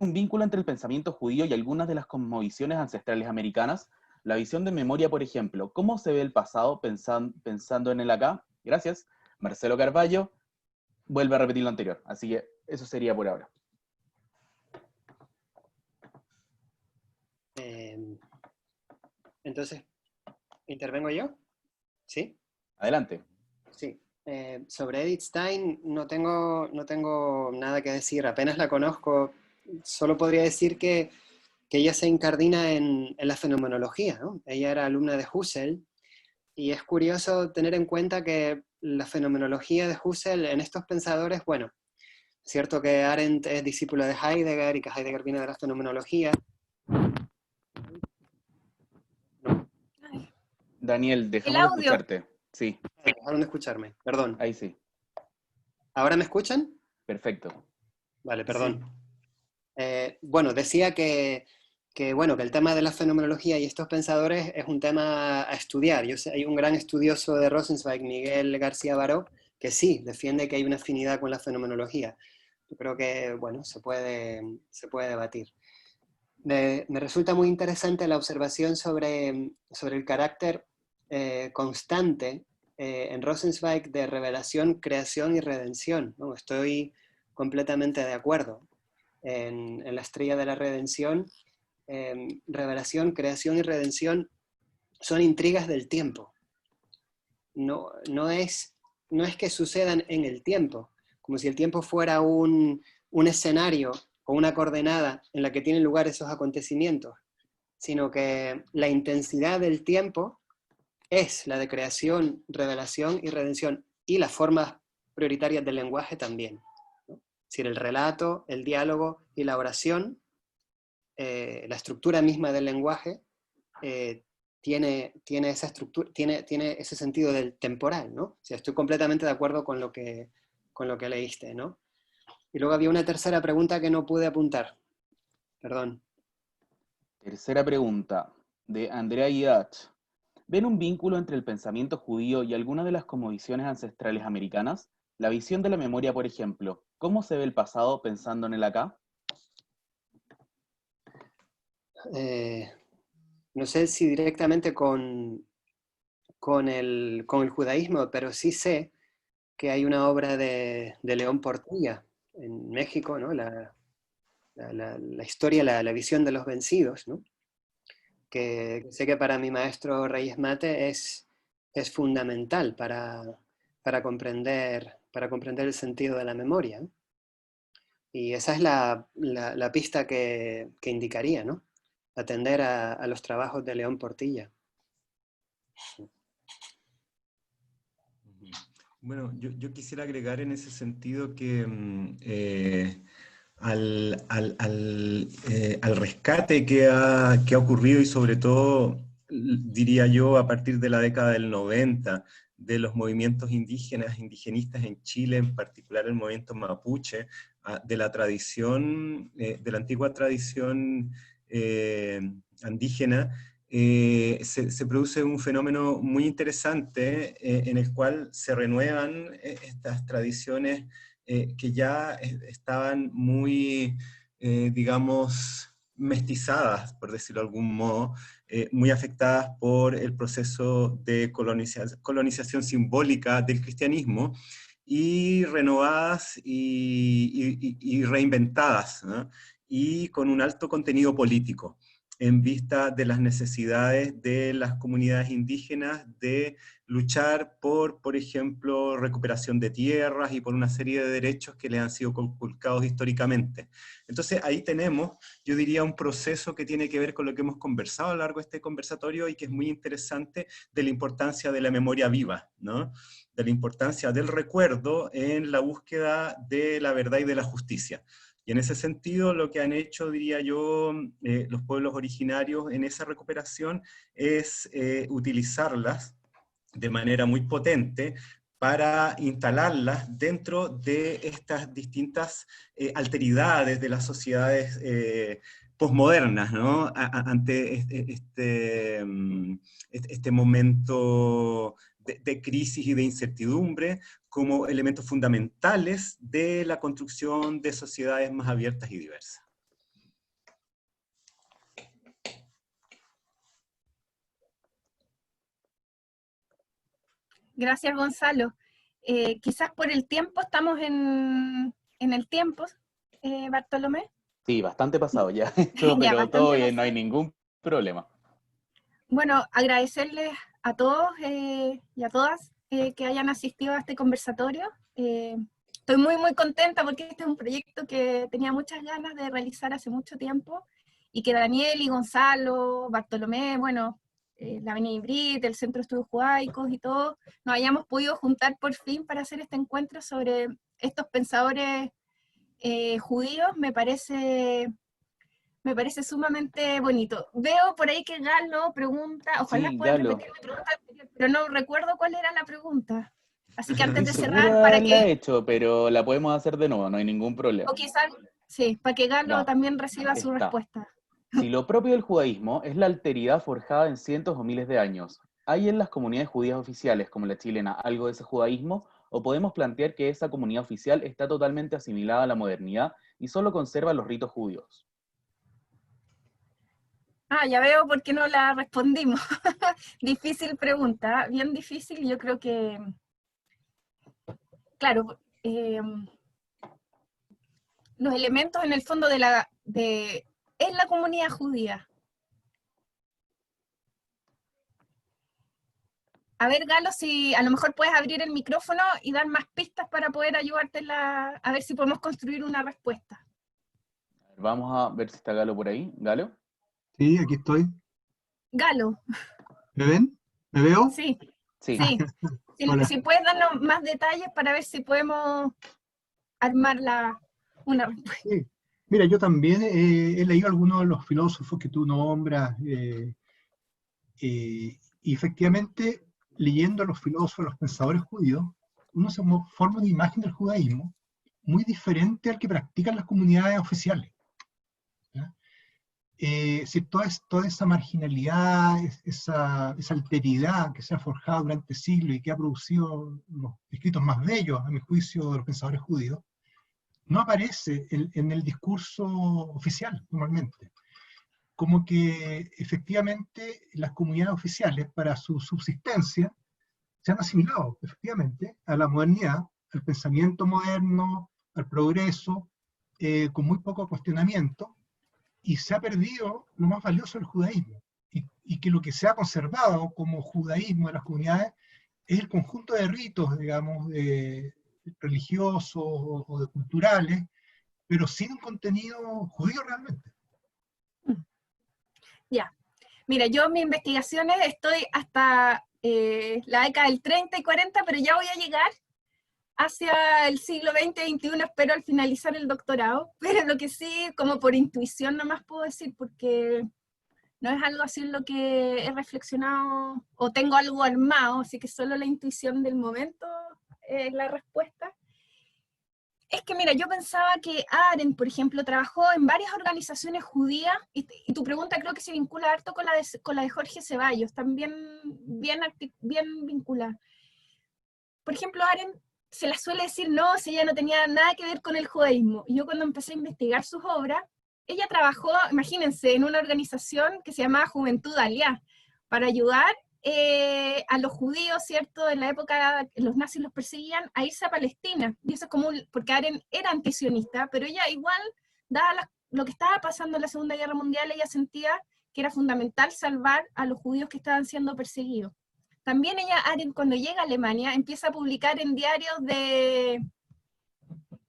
un vínculo entre el pensamiento judío y algunas de las cosmovisiones ancestrales americanas? La visión de memoria, por ejemplo. ¿Cómo se ve el pasado pensando en el acá? Gracias. Marcelo Carballo vuelve a repetir lo anterior. Así que eso sería por ahora. Entonces, ¿intervengo yo? ¿Sí? Adelante. Sí. Sobre Edith Stein no tengo nada que decir, apenas la conozco. Solo podría decir que ella se incardina en la fenomenología, ¿no? Ella era alumna de Husserl, y es curioso tener en cuenta que la fenomenología de Husserl en estos pensadores, bueno, cierto que Arendt es discípulo de Heidegger y que Heidegger viene de la fenomenología. Daniel, dejamos de escucharte. Sí. Dejaron de escucharme, perdón. Ahí sí. ¿Ahora me escuchan? Perfecto. Vale, perdón. Sí. Bueno, decía que el tema de la fenomenología y estos pensadores es un tema a estudiar. Yo sé, hay un gran estudioso de Rosenzweig, Miguel García Baró, que sí, defiende que hay una afinidad con la fenomenología. Yo creo que, bueno, se puede debatir. Me resulta muy interesante la observación sobre el carácter constante en Rosenzweig de revelación, creación y redención, ¿no? Estoy completamente de acuerdo. En la estrella de la redención, revelación, creación y redención son intrigas del tiempo. No es no es que sucedan en el tiempo, como si el tiempo fuera un escenario o una coordenada en la que tienen lugar esos acontecimientos, sino que la intensidad del tiempo es la de creación, revelación y redención, y las formas prioritarias del lenguaje también, ¿no? Es decir, el relato, el diálogo y la oración, la estructura misma del lenguaje, tiene esa estructura, tiene ese sentido del temporal, ¿no? O sea, estoy completamente de acuerdo con lo que leíste, ¿no? Y luego había una tercera pregunta que no pude apuntar. Perdón. Tercera pregunta, de Andrea Iach. ¿Ven un vínculo entre el pensamiento judío y algunas de las cosmovisiones ancestrales americanas? La visión de la memoria, por ejemplo. ¿Cómo se ve el pasado pensando en el acá? No sé si directamente con el judaísmo, pero sí sé que hay una obra de León Portilla en México, ¿no? La historia, la visión de los vencidos, ¿no? Que sé que para mi maestro Reyes Mate es fundamental para comprender el sentido de la memoria, ¿no? Y esa es la pista que indicaría, ¿no? Atender a los trabajos de León Portilla. Bueno, yo quisiera agregar en ese sentido que al rescate que ha ocurrido, y sobre todo, diría yo, a partir de la década del 90, de los movimientos indígenas, indigenistas en Chile, en particular el movimiento mapuche, de la tradición, de la antigua tradición andígena, se produce un fenómeno muy interesante en el cual se renuevan estas tradiciones que ya estaban muy, digamos, mestizadas, por decirlo de algún modo, muy afectadas por el proceso de colonización simbólica del cristianismo, y renovadas y reinventadas, ¿no? Y con un alto contenido político, en vista de las necesidades de las comunidades indígenas de luchar por ejemplo, recuperación de tierras y por una serie de derechos que les han sido conculcados históricamente. Entonces ahí tenemos, yo diría, un proceso que tiene que ver con lo que hemos conversado a lo largo de este conversatorio y que es muy interesante, de la importancia de la memoria viva, ¿no? De la importancia del recuerdo en la búsqueda de la verdad y de la justicia. Y en ese sentido, lo que han hecho, diría yo, los pueblos originarios en esa recuperación es utilizarlas de manera muy potente para instalarlas dentro de estas distintas alteridades de las sociedades posmodernas, ¿no? Ante este momento de crisis y de incertidumbre, como elementos fundamentales de la construcción de sociedades más abiertas y diversas. Gracias, Gonzalo. Quizás por el tiempo, estamos en el tiempo, Bartolomé. Sí, bastante pasado ya esto, Ya, pero todo bastante bien, no hay pasado. ningún problema. Bueno, agradecerles a todos y a todas que hayan asistido a este conversatorio. Estoy muy, muy contenta porque este es un proyecto que tenía muchas ganas de realizar hace mucho tiempo, y que Daniel y Gonzalo, Bartolomé, bueno, la Avenida Ibrit, el Centro de Estudios Judaicos y todo, nos hayamos podido juntar por fin para hacer este encuentro sobre estos pensadores judíos. Me parece sumamente bonito. Veo por ahí que Galo pregunta, ojalá Sí, puedan Galo, repetir la pregunta anterior, pero no recuerdo cuál era la pregunta. Así que antes estoy de seguro cerrar, de para haberla que, hecho, pero la podemos hacer de nuevo, no hay ningún problema. o quizás, sí, para que Galo Ya, también reciba su está. respuesta. Si lo propio del judaísmo es la alteridad forjada en cientos o miles de años, ¿hay en las comunidades judías oficiales, como la chilena, algo de ese judaísmo? ¿O podemos plantear que esa comunidad oficial está totalmente asimilada a la modernidad y solo conserva los ritos judíos? Ah, ya veo por qué no la respondimos. Difícil pregunta, bien difícil. Yo creo que, claro, los elementos en el fondo es la comunidad judía. A ver, Galo, si a lo mejor puedes abrir el micrófono y dar más pistas para poder ayudarte a ver si podemos construir una respuesta. Vamos a ver si está Galo por ahí. ¿Galo? Sí, aquí estoy. Galo, ¿Me ven? ¿Me veo? sí, Sí. sí. Hola. Si puedes darnos más detalles para ver si podemos armar una respuesta. Sí. Mira, yo también he leído algunos de los filósofos que tú nombras, y efectivamente, leyendo a los filósofos, a los pensadores judíos, uno se forma una imagen del judaísmo muy diferente al que practican las comunidades oficiales. ¿Ya? Si toda esa marginalidad, esa alteridad que se ha forjado durante siglos y que ha producido los escritos más bellos, a mi juicio, de los pensadores judíos, no aparece en el discurso oficial normalmente. Como que efectivamente las comunidades oficiales, para su subsistencia, se han asimilado efectivamente a la modernidad, al pensamiento moderno, al progreso, con muy poco cuestionamiento, y se ha perdido lo más valioso del judaísmo. Y que lo que se ha conservado como judaísmo de las comunidades es el conjunto de ritos, digamos, religiosos o de culturales, pero sin un contenido judío realmente. Ya. Mira, yo en mis investigaciones estoy hasta la década del 30 y 40, pero ya voy a llegar hacia el siglo XX y XXI, espero al finalizar el doctorado, pero lo que sí, como por intuición nomás puedo decir, porque no es algo así en lo que he reflexionado o tengo algo armado, así que solo la intuición del momento es la respuesta. Es que mira, yo pensaba que Arendt, por ejemplo, trabajó en varias organizaciones judías, y tu pregunta creo que se vincula harto con la de Jorge Ceballos, también bien vinculada. Por ejemplo, Arendt se la suele decir no, si ella no tenía nada que ver con el judaísmo. Y yo cuando empecé a investigar sus obras, ella trabajó, imagínense, en una organización que se llamaba Juventud Aliá, para ayudar a los judíos, ¿cierto? En la época los nazis los perseguían, a irse a Palestina. Y eso es como, porque Arendt era antisionista, pero ella igual, dada lo que estaba pasando en la Segunda Guerra Mundial, ella sentía que era fundamental salvar a los judíos que estaban siendo perseguidos. También ella, Arendt, cuando llega a Alemania, empieza a publicar en diarios de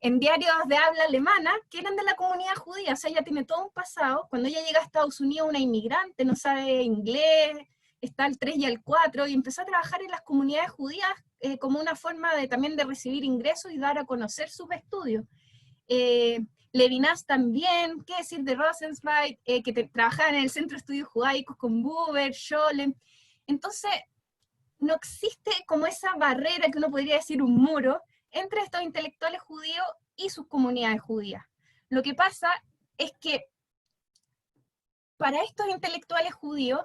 habla alemana que eran de la comunidad judía. O sea, ella tiene todo un pasado. Cuando ella llega a Estados Unidos, una inmigrante, no sabe inglés, está al 3 y al 4, y empezó a trabajar en las comunidades judías como una forma también de recibir ingresos y dar a conocer sus estudios. Levinas también, qué decir de Rosenzweig, que trabajaban en el Centro de Estudios Judaicos con Buber, Scholem. Entonces, no existe como esa barrera que uno podría decir un muro entre estos intelectuales judíos y sus comunidades judías. Lo que pasa es que para estos intelectuales judíos,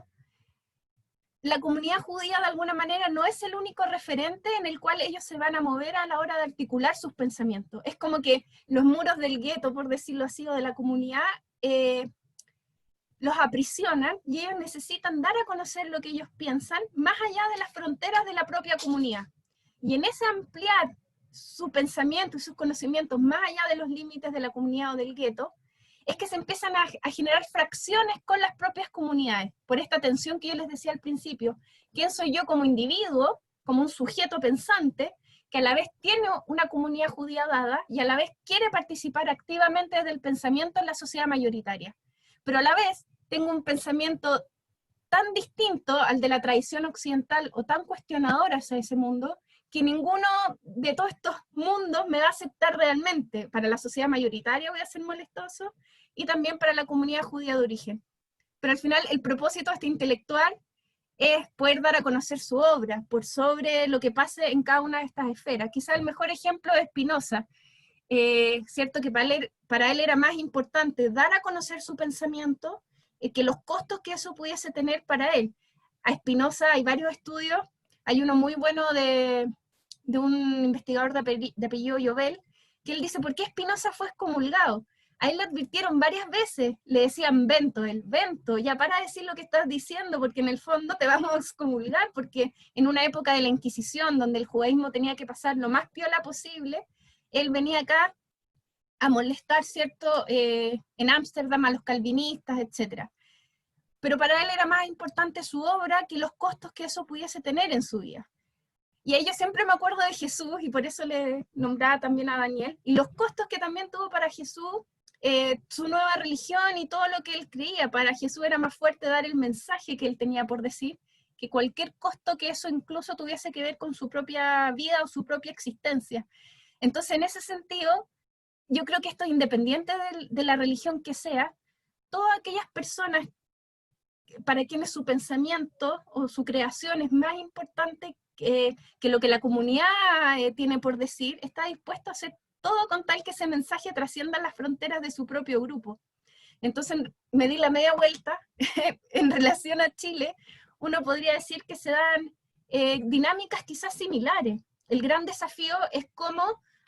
la comunidad judía de alguna manera no es el único referente en el cual ellos se van a mover a la hora de articular sus pensamientos. Es como que los muros del gueto, por decirlo así, o de la comunidad, los aprisionan y ellos necesitan dar a conocer lo que ellos piensan más allá de las fronteras de la propia comunidad. Y en ese ampliar su pensamiento y sus conocimientos más allá de los límites de la comunidad o del gueto, es que se empiezan a generar fracciones con las propias comunidades, por esta tensión que yo les decía al principio. ¿Quién soy yo como individuo, como un sujeto pensante, que a la vez tiene una comunidad judía dada y a la vez quiere participar activamente desde el pensamiento en la sociedad mayoritaria? Pero a la vez tengo un pensamiento tan distinto al de la tradición occidental o tan cuestionador hacia ese mundo, que ninguno de todos estos mundos me va a aceptar realmente. Para la sociedad mayoritaria voy a ser molestoso, y también para la comunidad judía de origen. Pero al final el propósito de este intelectual es poder dar a conocer su obra, por sobre lo que pase en cada una de estas esferas. Quizá el mejor ejemplo es Spinoza, cierto que para él era más importante dar a conocer su pensamiento que los costos que eso pudiese tener para él. A Spinoza hay varios estudios, hay uno muy bueno de un investigador de apellido Llobel, que él dice, ¿por qué Spinoza fue excomulgado? A él le advirtieron varias veces, le decían, Bento, ya para de decir lo que estás diciendo, porque en el fondo te vamos a excomulgar, porque en una época de la Inquisición, donde el judaísmo tenía que pasar lo más piola posible, él venía acá a molestar, ¿cierto?, en Ámsterdam a los calvinistas, etc. pero para él era más importante su obra que los costos que eso pudiese tener en su vida. Y ahí yo siempre me acuerdo de Jesús, y por eso le nombraba también a Daniel, y los costos que también tuvo para Jesús, su nueva religión y todo lo que él creía. Para Jesús era más fuerte dar el mensaje que él tenía por decir, que cualquier costo que eso incluso tuviese que ver con su propia vida o su propia existencia. Entonces, en ese sentido, yo creo que esto es independiente de la religión que sea, todas aquellas personas para quienes su pensamiento o su creación es más importante que lo que la comunidad tiene por decir, está dispuesto a hacer todo con tal que ese mensaje trascienda las fronteras de su propio grupo. Entonces me di la media vuelta en relación a Chile. Uno podría decir que se dan dinámicas quizás similares. El gran desafío es cómo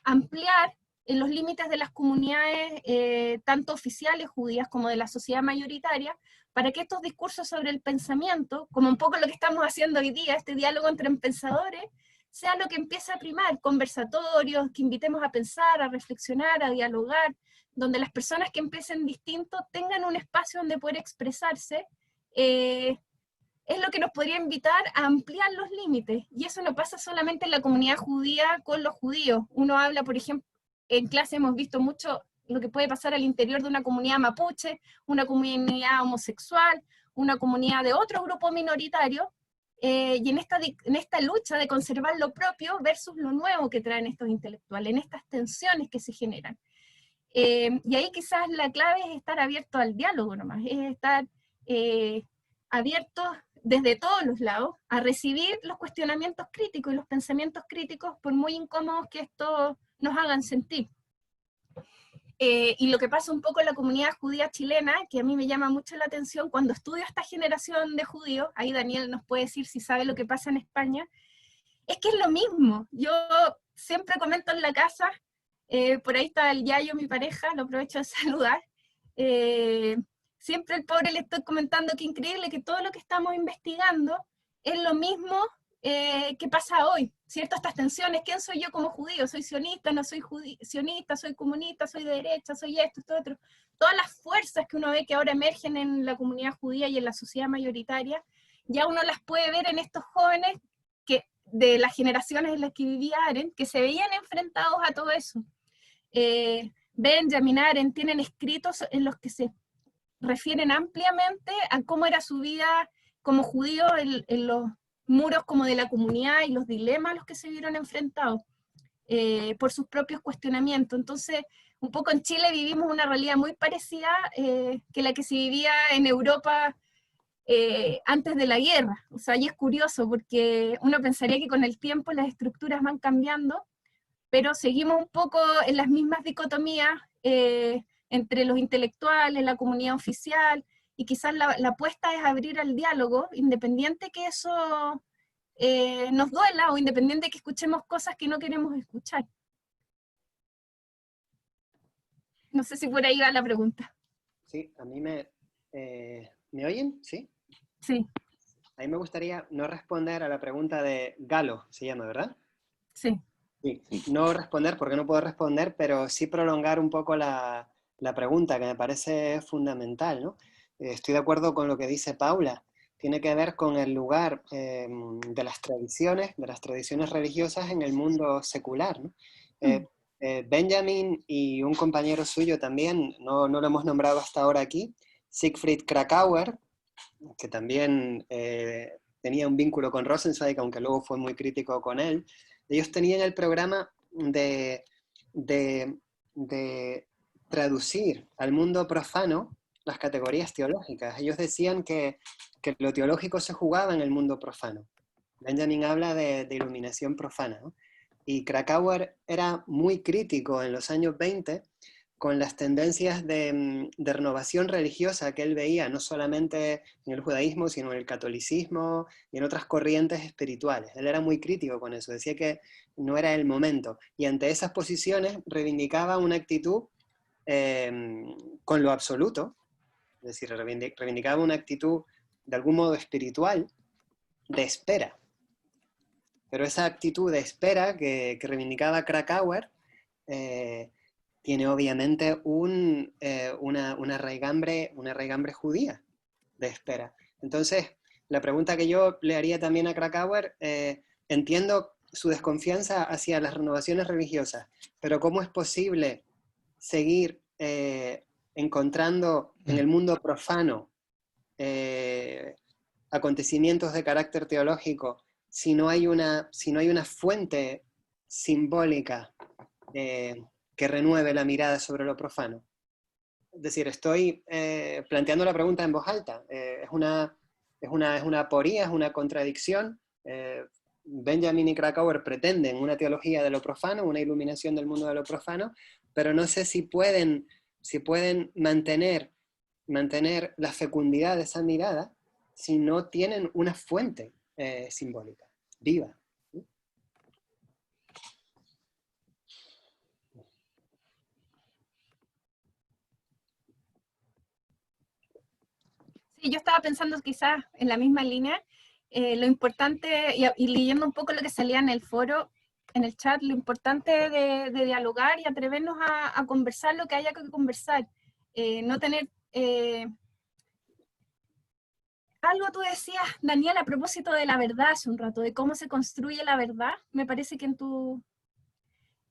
ampliar en los límites de las comunidades, tanto oficiales judías como de la sociedad mayoritaria, para que estos discursos sobre el pensamiento, como un poco lo que estamos haciendo hoy día, este diálogo entre pensadores, sea lo que empiece a primar, conversatorios, que invitemos a pensar, a reflexionar, a dialogar, donde las personas que empiecen distinto tengan un espacio donde poder expresarse, es lo que nos podría invitar a ampliar los límites. Y eso no pasa solamente en la comunidad judía con los judíos. Uno habla, por ejemplo, en clase hemos visto mucho lo que puede pasar al interior de una comunidad mapuche, una comunidad homosexual, una comunidad de otro grupo minoritario, y en esta lucha de conservar lo propio versus lo nuevo que traen estos intelectuales, en estas tensiones que se generan. Y ahí quizás la clave es estar abierto al diálogo nomás, es estar abierto desde todos los lados a recibir los cuestionamientos críticos y los pensamientos críticos, por muy incómodos que esto nos hagan sentir. Y lo que pasa un poco en la comunidad judía chilena, que a mí me llama mucho la atención cuando estudio esta generación de judíos, ahí Daniel nos puede decir si sabe lo que pasa en España, es que es lo mismo. Yo siempre comento en la casa, por ahí está el Yayo, mi pareja, lo aprovecho de saludar, siempre el pobre le estoy comentando que increíble que todo lo que estamos investigando es lo mismo que pasa hoy, ¿cierto? Estas tensiones, ¿quién soy yo como judío? ¿Soy sionista? ¿No soy sionista? ¿Soy comunista? ¿Soy de derecha? ¿Soy esto? Esto otro? Todas las fuerzas que uno ve que ahora emergen en la comunidad judía y en la sociedad mayoritaria, ya uno las puede ver en estos jóvenes que, de las generaciones en las que vivía Aren, que se veían enfrentados a todo eso. Benjamin, Aren tienen escritos en los que se refieren ampliamente a cómo era su vida como judío en los muros como de la comunidad y los dilemas a los que se vieron enfrentados por sus propios cuestionamientos. Entonces, un poco en Chile vivimos una realidad muy parecida que la que se vivía en Europa antes de la guerra. O sea, y es curioso porque uno pensaría que con el tiempo las estructuras van cambiando, pero seguimos un poco en las mismas dicotomías entre los intelectuales, la comunidad oficial, y quizás la apuesta es abrir al diálogo, independiente que eso nos duela o independiente que escuchemos cosas que no queremos escuchar. No sé si por ahí va la pregunta. Sí, a mí ¿me oyen? ¿Sí? Sí. A mí me gustaría no responder a la pregunta de Galo, se llama, ¿verdad? Sí. Sí, no responder porque no puedo responder, pero sí prolongar un poco la pregunta, que me parece fundamental, ¿no? Estoy de acuerdo con lo que dice Paula. Tiene que ver con el lugar de las tradiciones religiosas en el mundo secular, ¿no? Benjamin y un compañero suyo también, no lo hemos nombrado hasta ahora aquí, Siegfried Krakauer, que también tenía un vínculo con Rosenzweig, aunque luego fue muy crítico con él. Ellos tenían el programa de traducir al mundo profano las categorías teológicas. Ellos decían que lo teológico se jugaba en el mundo profano. Benjamin habla de iluminación profana, ¿no? Y Krakauer era muy crítico en los años 20 con las tendencias de renovación religiosa que él veía, no solamente en el judaísmo, sino en el catolicismo y en otras corrientes espirituales. Él era muy crítico con eso, decía que no era el momento. Y ante esas posiciones reivindicaba una actitud con lo absoluto, es decir, reivindicaba una actitud de algún modo espiritual, de espera. Pero esa actitud de espera que reivindicaba Krakauer tiene obviamente una raigambre judía. de espera. Entonces, la pregunta que yo le haría también a Krakauer, entiendo su desconfianza hacia las renovaciones religiosas, pero ¿cómo es posible seguir encontrando en el mundo profano acontecimientos de carácter teológico si no hay una fuente simbólica que renueve la mirada sobre lo profano? Es decir, estoy planteando la pregunta en voz alta. Es una aporía, es una contradicción. Benjamin y Krakauer pretenden una teología de lo profano, una iluminación del mundo de lo profano, pero no sé si pueden mantener la fecundidad de esa mirada si no tienen una fuente simbólica, viva. Sí, yo estaba pensando quizás en la misma línea, lo importante, y leyendo un poco lo que salía en el foro, en el chat, lo importante de dialogar y atrevernos a conversar lo que haya que conversar, no tener... algo tú decías, Daniel, a propósito de la verdad hace un rato, de cómo se construye la verdad, me parece que en tu...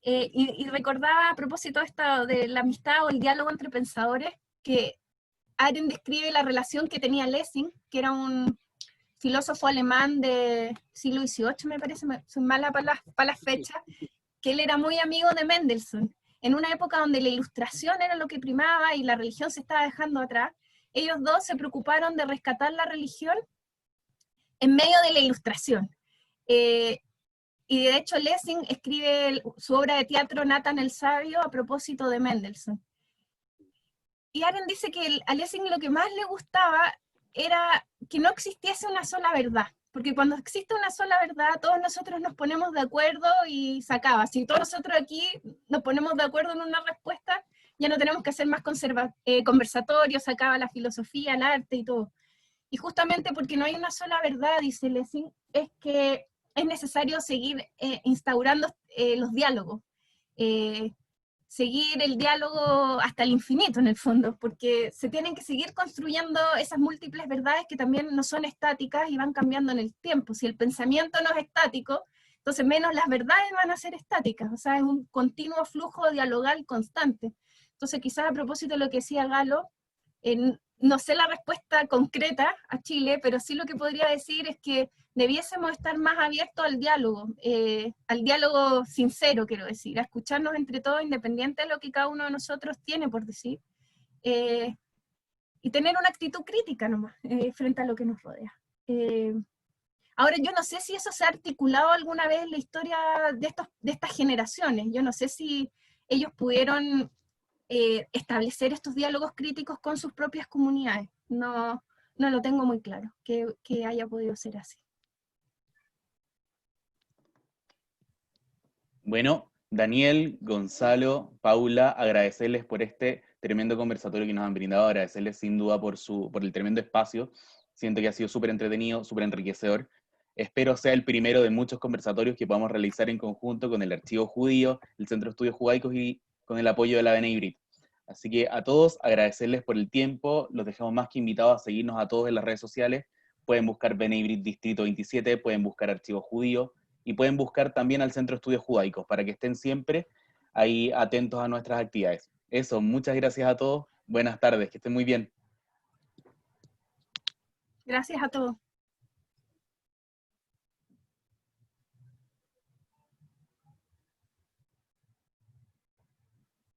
y recordaba a propósito esto de la amistad o el diálogo entre pensadores, que Arendt describe la relación que tenía Lessing, que era un filósofo alemán de siglo XVIII, me parece, soy mala para las fechas, que él era muy amigo de Mendelssohn. En una época donde la ilustración era lo que primaba y la religión se estaba dejando atrás, ellos dos se preocuparon de rescatar la religión en medio de la ilustración. Y de hecho Lessing escribe su obra de teatro Nathan el Sabio a propósito de Mendelssohn. Y Arendt dice que a Lessing lo que más le gustaba era que no existiese una sola verdad, porque cuando existe una sola verdad, todos nosotros nos ponemos de acuerdo y se acaba. Si todos nosotros aquí nos ponemos de acuerdo en una respuesta, ya no tenemos que hacer más conversatorios, se acaba la filosofía, el arte y todo. Y justamente porque no hay una sola verdad, dice Lessing, es que es necesario seguir instaurando los diálogos. Seguir el diálogo hasta el infinito en el fondo, porque se tienen que seguir construyendo esas múltiples verdades que también no son estáticas y van cambiando en el tiempo. Si el pensamiento no es estático, entonces menos las verdades van a ser estáticas, o sea, es un continuo flujo dialogal constante. Entonces quizás a propósito de lo que decía Galo, no sé la respuesta concreta a Chile, pero sí lo que podría decir es que debiésemos estar más abiertos al diálogo sincero, quiero decir, a escucharnos entre todos, independiente de lo que cada uno de nosotros tiene por decir, y tener una actitud crítica nomás, frente a lo que nos rodea. Ahora, yo no sé si eso se ha articulado alguna vez en la historia de estas generaciones, yo no sé si ellos pudieron establecer estos diálogos críticos con sus propias comunidades. No lo tengo muy claro, que haya podido ser así. Bueno, Daniel, Gonzalo, Paula, agradecerles por este tremendo conversatorio que nos han brindado, agradecerles sin duda por el tremendo espacio. Siento que ha sido súper entretenido, súper enriquecedor. Espero sea el primero de muchos conversatorios que podamos realizar en conjunto con el Archivo Judío, el Centro de Estudios Judaicos y con el apoyo de la Bene Ibrit. Así que a todos agradecerles por el tiempo, los dejamos más que invitados a seguirnos a todos en las redes sociales. Pueden buscar Bene Ibrit Distrito 27, pueden buscar Archivo Judío, y pueden buscar también al Centro de Estudios Judaicos para que estén siempre ahí atentos a nuestras actividades. Eso, muchas gracias a todos. Buenas tardes, que estén muy bien. Gracias a todos.